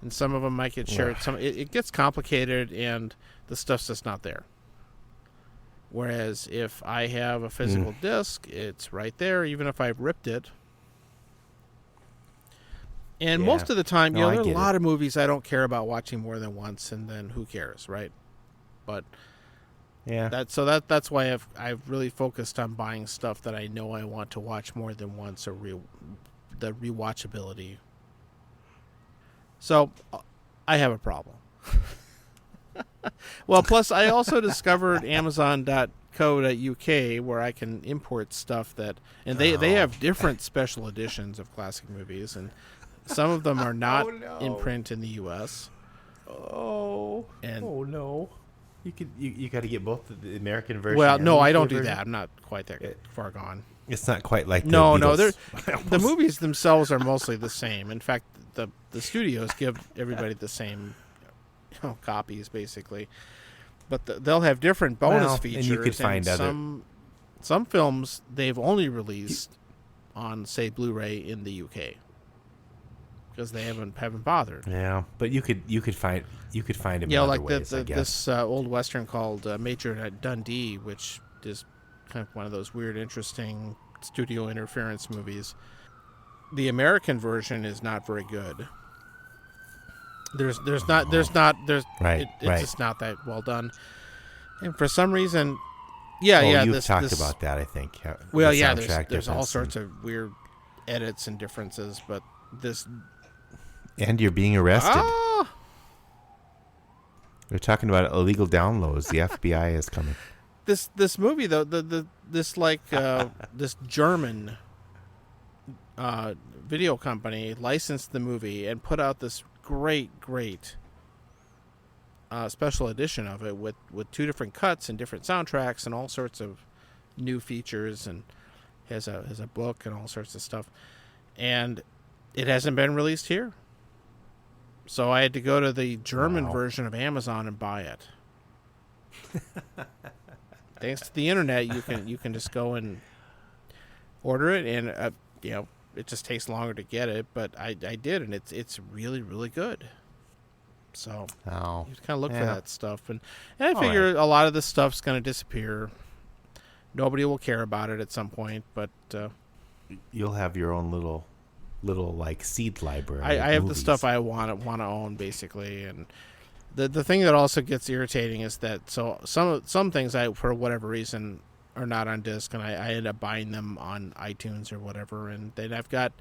and some of them might get shared. It gets complicated, and the stuff's just not there. Whereas if I have a physical disc, it's right there, even if I've ripped it. And most of the time, there are a lot of movies I don't care about watching more than once, and then who cares, right? But that's why I've really focused on buying stuff that I know I want to watch more than once, or the rewatchability. So I have a problem. Well, plus I also discovered Amazon.co.uk, where I can import stuff and they have different special editions of classic movies, and some of them are not in print in the U.S. No! You got to get both the American version. Well, and no, the I don't UK do version? that. I'm not quite that far gone. It's not quite like the no. Beatles. The movies themselves are mostly the same. In fact, the studios give everybody the same copies, basically. But they'll have different bonus features. And you could find some films they've only released on, say, Blu-ray in the UK. Because they haven't bothered. Yeah, but you could find them. Yeah, in like other ways, this old western called Major Dundee, which is kind of one of those weird, interesting studio interference movies. The American version is not very good. It's just not that well done. And for some reason, you've talked about that, I think. Well, yeah, there's all sorts of weird edits and differences, but this. And you're being arrested. Ah! They're talking about illegal downloads. The FBI is coming. This movie though, this German video company licensed the movie and put out this great special edition of it with 2 different cuts and different soundtracks and all sorts of new features, and has a book and all sorts of stuff, and it hasn't been released here. So I had to go to the German version of Amazon and buy it. Thanks to the internet, you can just go and order it, and it just takes longer to get it. But I did, and it's really, really good. So you kind of look for that stuff, and I figure a lot of this stuff's going to disappear. Nobody will care about it at some point, but you'll have your own little like seed library. I have the stuff I want to own, basically, and the thing that also gets irritating is that some things I, for whatever reason, are not on disc, and I end up buying them on iTunes or whatever, and then I've got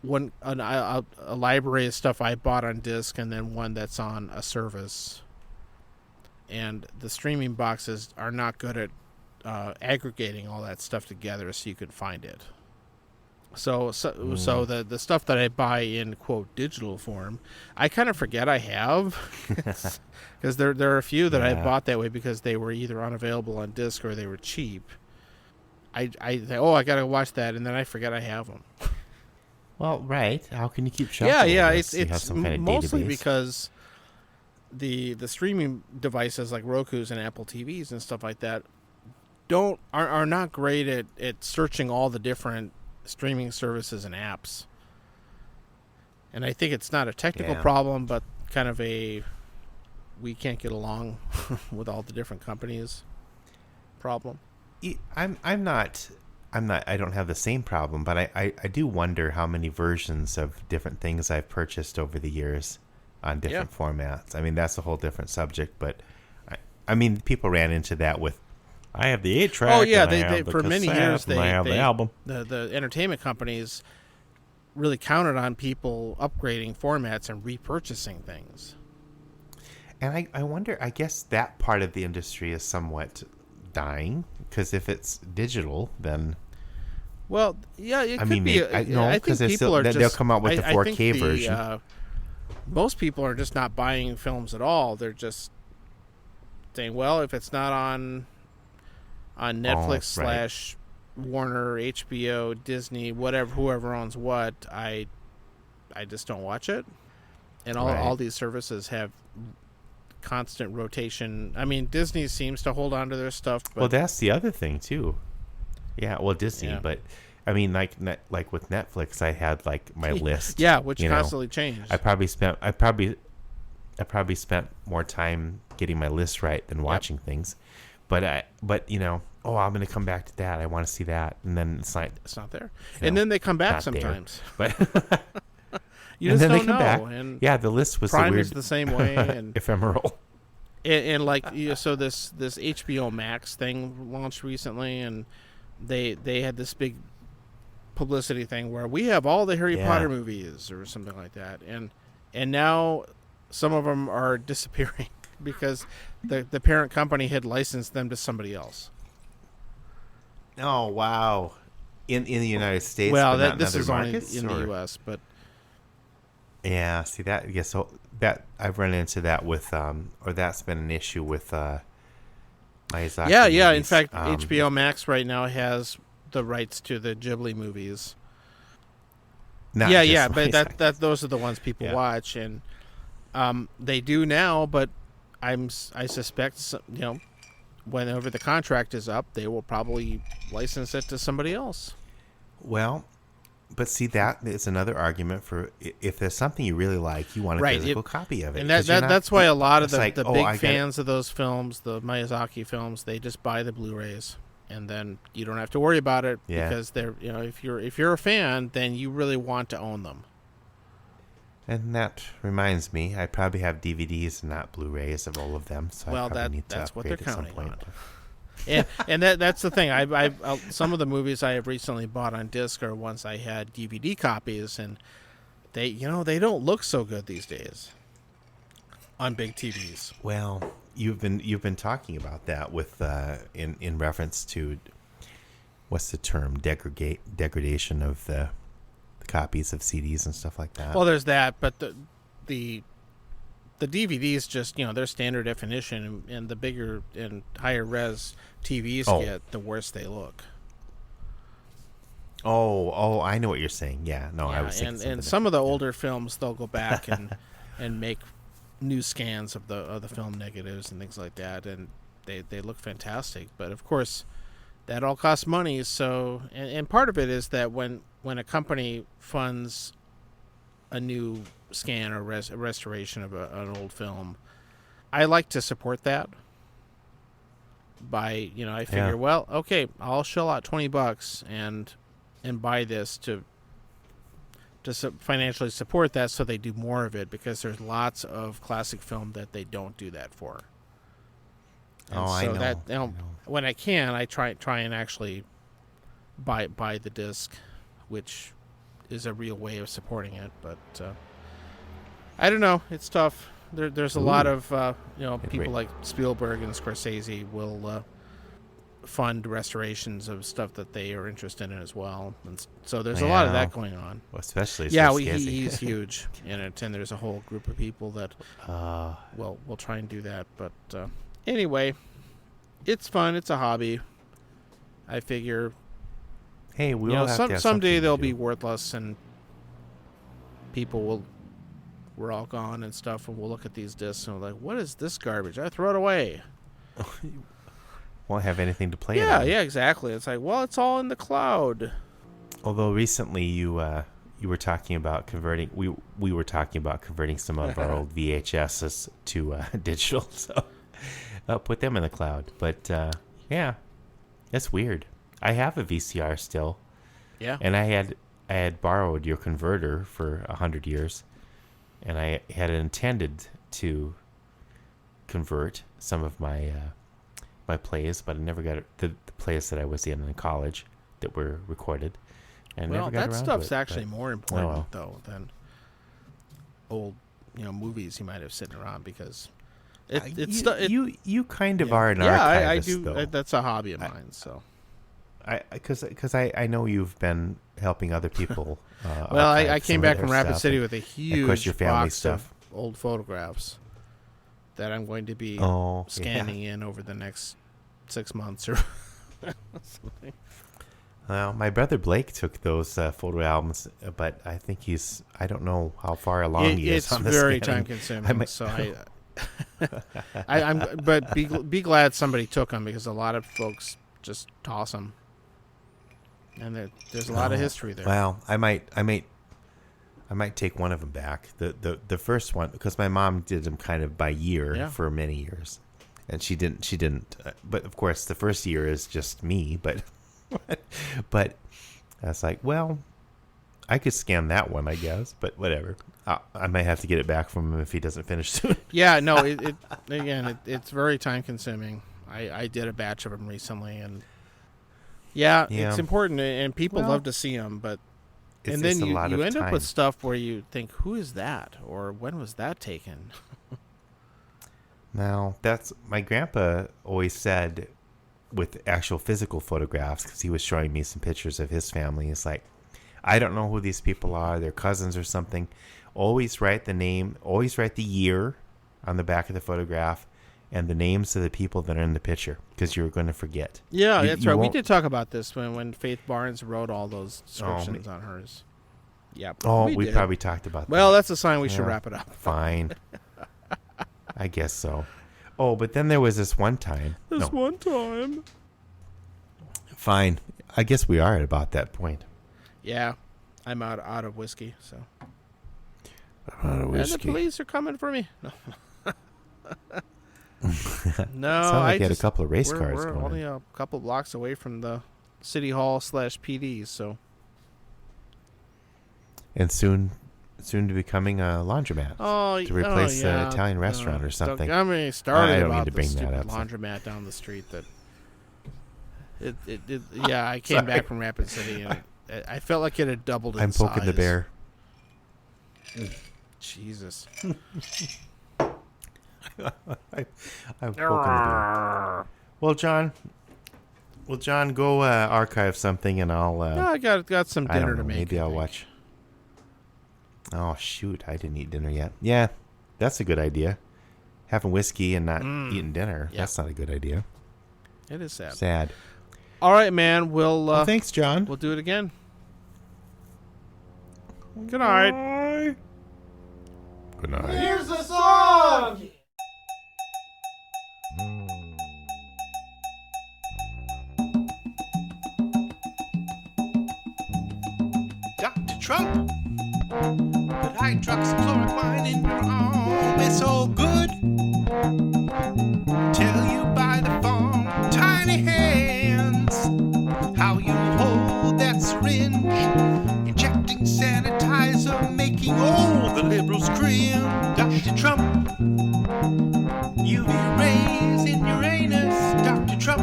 a library of stuff I bought on disc, and then one that's on a service, and the streaming boxes are not good at aggregating all that stuff together so you can find it. So the stuff that I buy in, quote, digital form, I kind of forget I have, because there are a few that I bought that way because they were either unavailable on disc or they were cheap. I think, I got to watch that, and then I forget I have them. Well, right. How can you keep track? Yeah. It's mostly because the streaming devices like Roku's and Apple TVs and stuff like that are not great at searching all the different streaming services and apps. And I think it's not a technical problem, but kind of we can't get along with all the different companies problem. I don't have the same problem, but I do wonder how many versions of different things I've purchased over the years on different formats. I mean, that's a whole different subject, but I mean, people ran into that with, I have the 8-track. Oh yeah, they for many years I have the album. The entertainment companies really counted on people upgrading formats and repurchasing things. And I wonder, I guess that part of the industry is somewhat dying, because if it's digital, then it could be. I think people are just, they'll come out with the 4K version. Most people are just not buying films at all. They're just saying, well, if it's not on Netflix / Warner, HBO, Disney, whatever, whoever owns what, I just don't watch it. And all these services have constant rotation. I mean, Disney seems to hold on to their stuff. But well, that's the other thing too. Yeah, well, Disney, but I mean, like with Netflix, I had like my list. Yeah, which you know. constantly changed. I probably spent more time getting my list right than watching things. But you know, I'm going to come back to that. I want to see that, and then it's not there. You and know, then they come back not sometimes. There. But you and just then don't they come know. back. And yeah, the list was Prime weird, is the same way, and ephemeral. And like so this HBO Max thing launched recently, and they had this big publicity thing where we have all the Harry Potter movies or something like that, and now some of them are disappearing because the parent company had licensed them to somebody else. Oh wow! In the United States, Well, but not this in is other only markets, in or? the U.S., but Yeah, see that. Yeah, so that I've run into that with, or that's been an issue with Miyazaki. yeah. In movies. fact, HBO Max right now has the rights to the Ghibli movies. Not Yeah, just yeah, but Miyazaki. those are the ones people watch, and they do now. But I suspect, you know, whenever the contract is up, they will probably license it to somebody else. Well, but see, that is another argument for if there's something you really like, you want a physical copy of it. And that's why a lot of the big fans fans of those films, the Miyazaki films, they just buy the Blu-rays, and then you don't have to worry about it because they're, you know, if you're a fan, then you really want to own them. And that reminds me, I probably have DVDs and not Blu-rays of all of them. So I probably need to that's what upgrade they're at some counting point. on. and that's the thing. I some of the movies I have recently bought on disc are ones I had DVD copies, and they don't look so good these days on big TVs. Well, you've been talking about that with in reference to what's the term, degradation of the copies of CDs and stuff like that. Well, there's that, but the DVDs just, you know, they're standard definition, and the bigger and higher res TVs get, the worse they look. Oh, I know what you're saying. Yeah, no, I was thinking and some of the older films, they'll go back and make new scans of the film negatives and things like that, and they look fantastic. But of course, that all costs money. So, and part of it is that when a company funds a new scan or restoration of an old film, I like to support that by, you know, I figure, well, okay, I'll shell out $20 and buy this to financially support that, so they do more of it, because there's lots of classic film that they don't do that for. And I know. That, you know, when I can, I try and actually buy the disc, which is a real way of supporting it. But I don't know. It's tough. There's a lot of people like Spielberg and Scorsese will fund restorations of stuff that they are interested in as well, and so there's a lot of that going on. Well, especially he's huge in it, and there's a whole group of people that will try and do that. But anyway, it's fun. It's a hobby. I figure. Hey, someday they'll be worthless, and we're all gone and stuff, and we'll look at these discs and we're like, what is this garbage? I throw it away. Won't have anything to play. Yeah, exactly. It's like, well, it's all in the cloud. Although recently you were talking about converting. We were talking about converting some of our old VHSs to digital. So put them in the cloud. But yeah, that's weird. I have a VCR still. Yeah. And I had borrowed your converter for 100 years, and I had intended to convert some of my my plays, but I never got the plays that I was in college that were recorded. And never got around to it. That stuff's actually more important though than old, movies you might have sitting around, because you kind of are an archivist. I do. Though. That's a hobby of mine. So, because I know you've been helping other people. Well, I came back from Rapid City with a huge box stuff. of old photographs that I'm going to be scanning in over the next 6 months or something. Well, my brother Blake took those photo albums, but I think I don't know how far along he is on this. It's very time consuming. So but be glad somebody took them, because a lot of folks just toss them. And there's a lot of history there. Well, I might take one of them back. The first one, because my mom did them kind of by year for many years, and she didn't. But of course, the first year is just me. But I was like, well, I could scan that one, I guess. But whatever. I might have to get it back from him if he doesn't finish soon. Yeah, no. It's very time consuming. I did a batch of them recently, and it's important, and people love to see them, but. And then you end up with stuff where you think, who is that? Or when was that taken? Now, that's my grandpa always said with actual physical photographs, because he was showing me some pictures of his family. It's like, I don't know who these people are. They're cousins or something. Always write the name, always write the year on the back of the photograph and the names of the people that are in the picture, because you're going to forget. Yeah, that's right. We did talk about this when Faith Barnes wrote all those descriptions on hers. Yeah. We probably talked about that. Well, that's a sign we should wrap it up. Fine. I guess so. Oh, but then there was this one time. One time. Fine. I guess we are at about that point. Yeah. I'm out of whiskey, so. I'm out of whiskey. And the police are coming for me. No. No, sounds like you had a couple of race cars we're going. only a couple blocks away from the City Hall / PD, so. And soon to becoming a laundromat to replace an Italian restaurant or something. I mean, started I don't about need to bring the that stupid up. laundromat down the street that. I came back from Rapid City and I felt like it had doubled in size. I'm poking the bear. Jesus. I'm poking the bear. Well, John, go archive something, and I'll. I got some dinner to make. Maybe I'll watch. Oh shoot! I didn't eat dinner yet. Yeah, that's a good idea. Having whiskey and not eating dinner. Yep. That's not a good idea. It is sad. Sad. All right, man. Well, thanks, John. We'll do it again. Good night. Good night. Here's the song. Dr. Trump, but hydroxychloroquine in your arm is so good. Tell you by the phone, tiny hands, how you hold that syringe, injecting sanitizer, making all the liberals cringe. Dr. Trump, UV rays in your anus. Dr. Trump,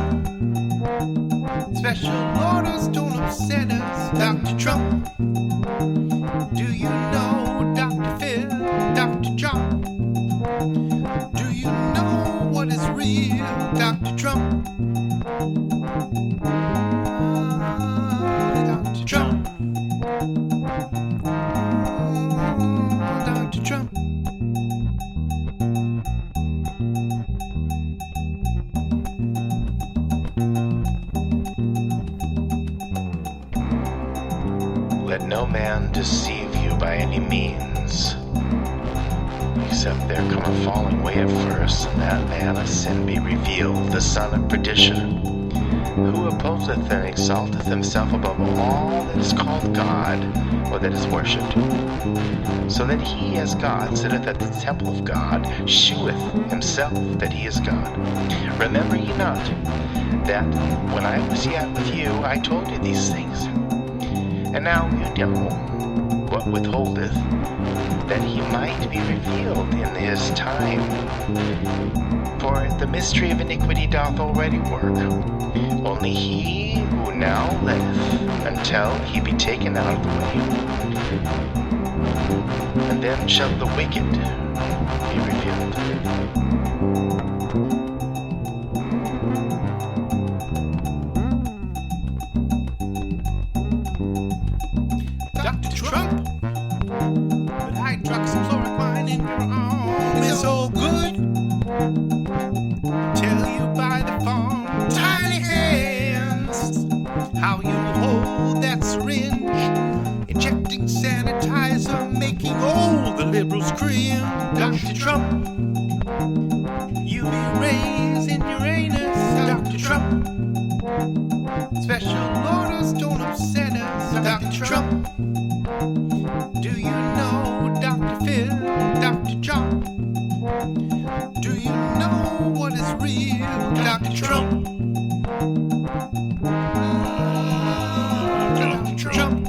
special orders don't upset us. Dr. Trump, do you know Dr. Phil, Dr. John? Do you know what is real, Dr. Trump? Dr. Trump. Dr. Trump. Let no man deceive you by any means, except there come a falling away at first, and that man of sin be revealed, the son of perdition, who opposeth and exalteth himself above all that is called God, or that is worshipped, so that he as God sitteth at the temple of God, sheweth himself that he is God. Remember ye not, that when I was yet with you, I told you these things. And now you know what withholdeth, that he might be revealed in his time. For the mystery of iniquity doth already work. Only he who now liveth until he be taken out of the way. And then shall the wicked be revealed. Dr. Trump, but hydroxychloroquine in your arm is so good. Tell you by the phone, tiny hands, how you hold that syringe, injecting sanitizer, making all the liberals cringe. Dr. Trump, UV rays in your anus. Dr. Trump, special order us, don't upset us. Dr. Trump. Do you know Dr. Phil, Dr. John? Do you know what is real, Dr. Trump? Dr. Trump.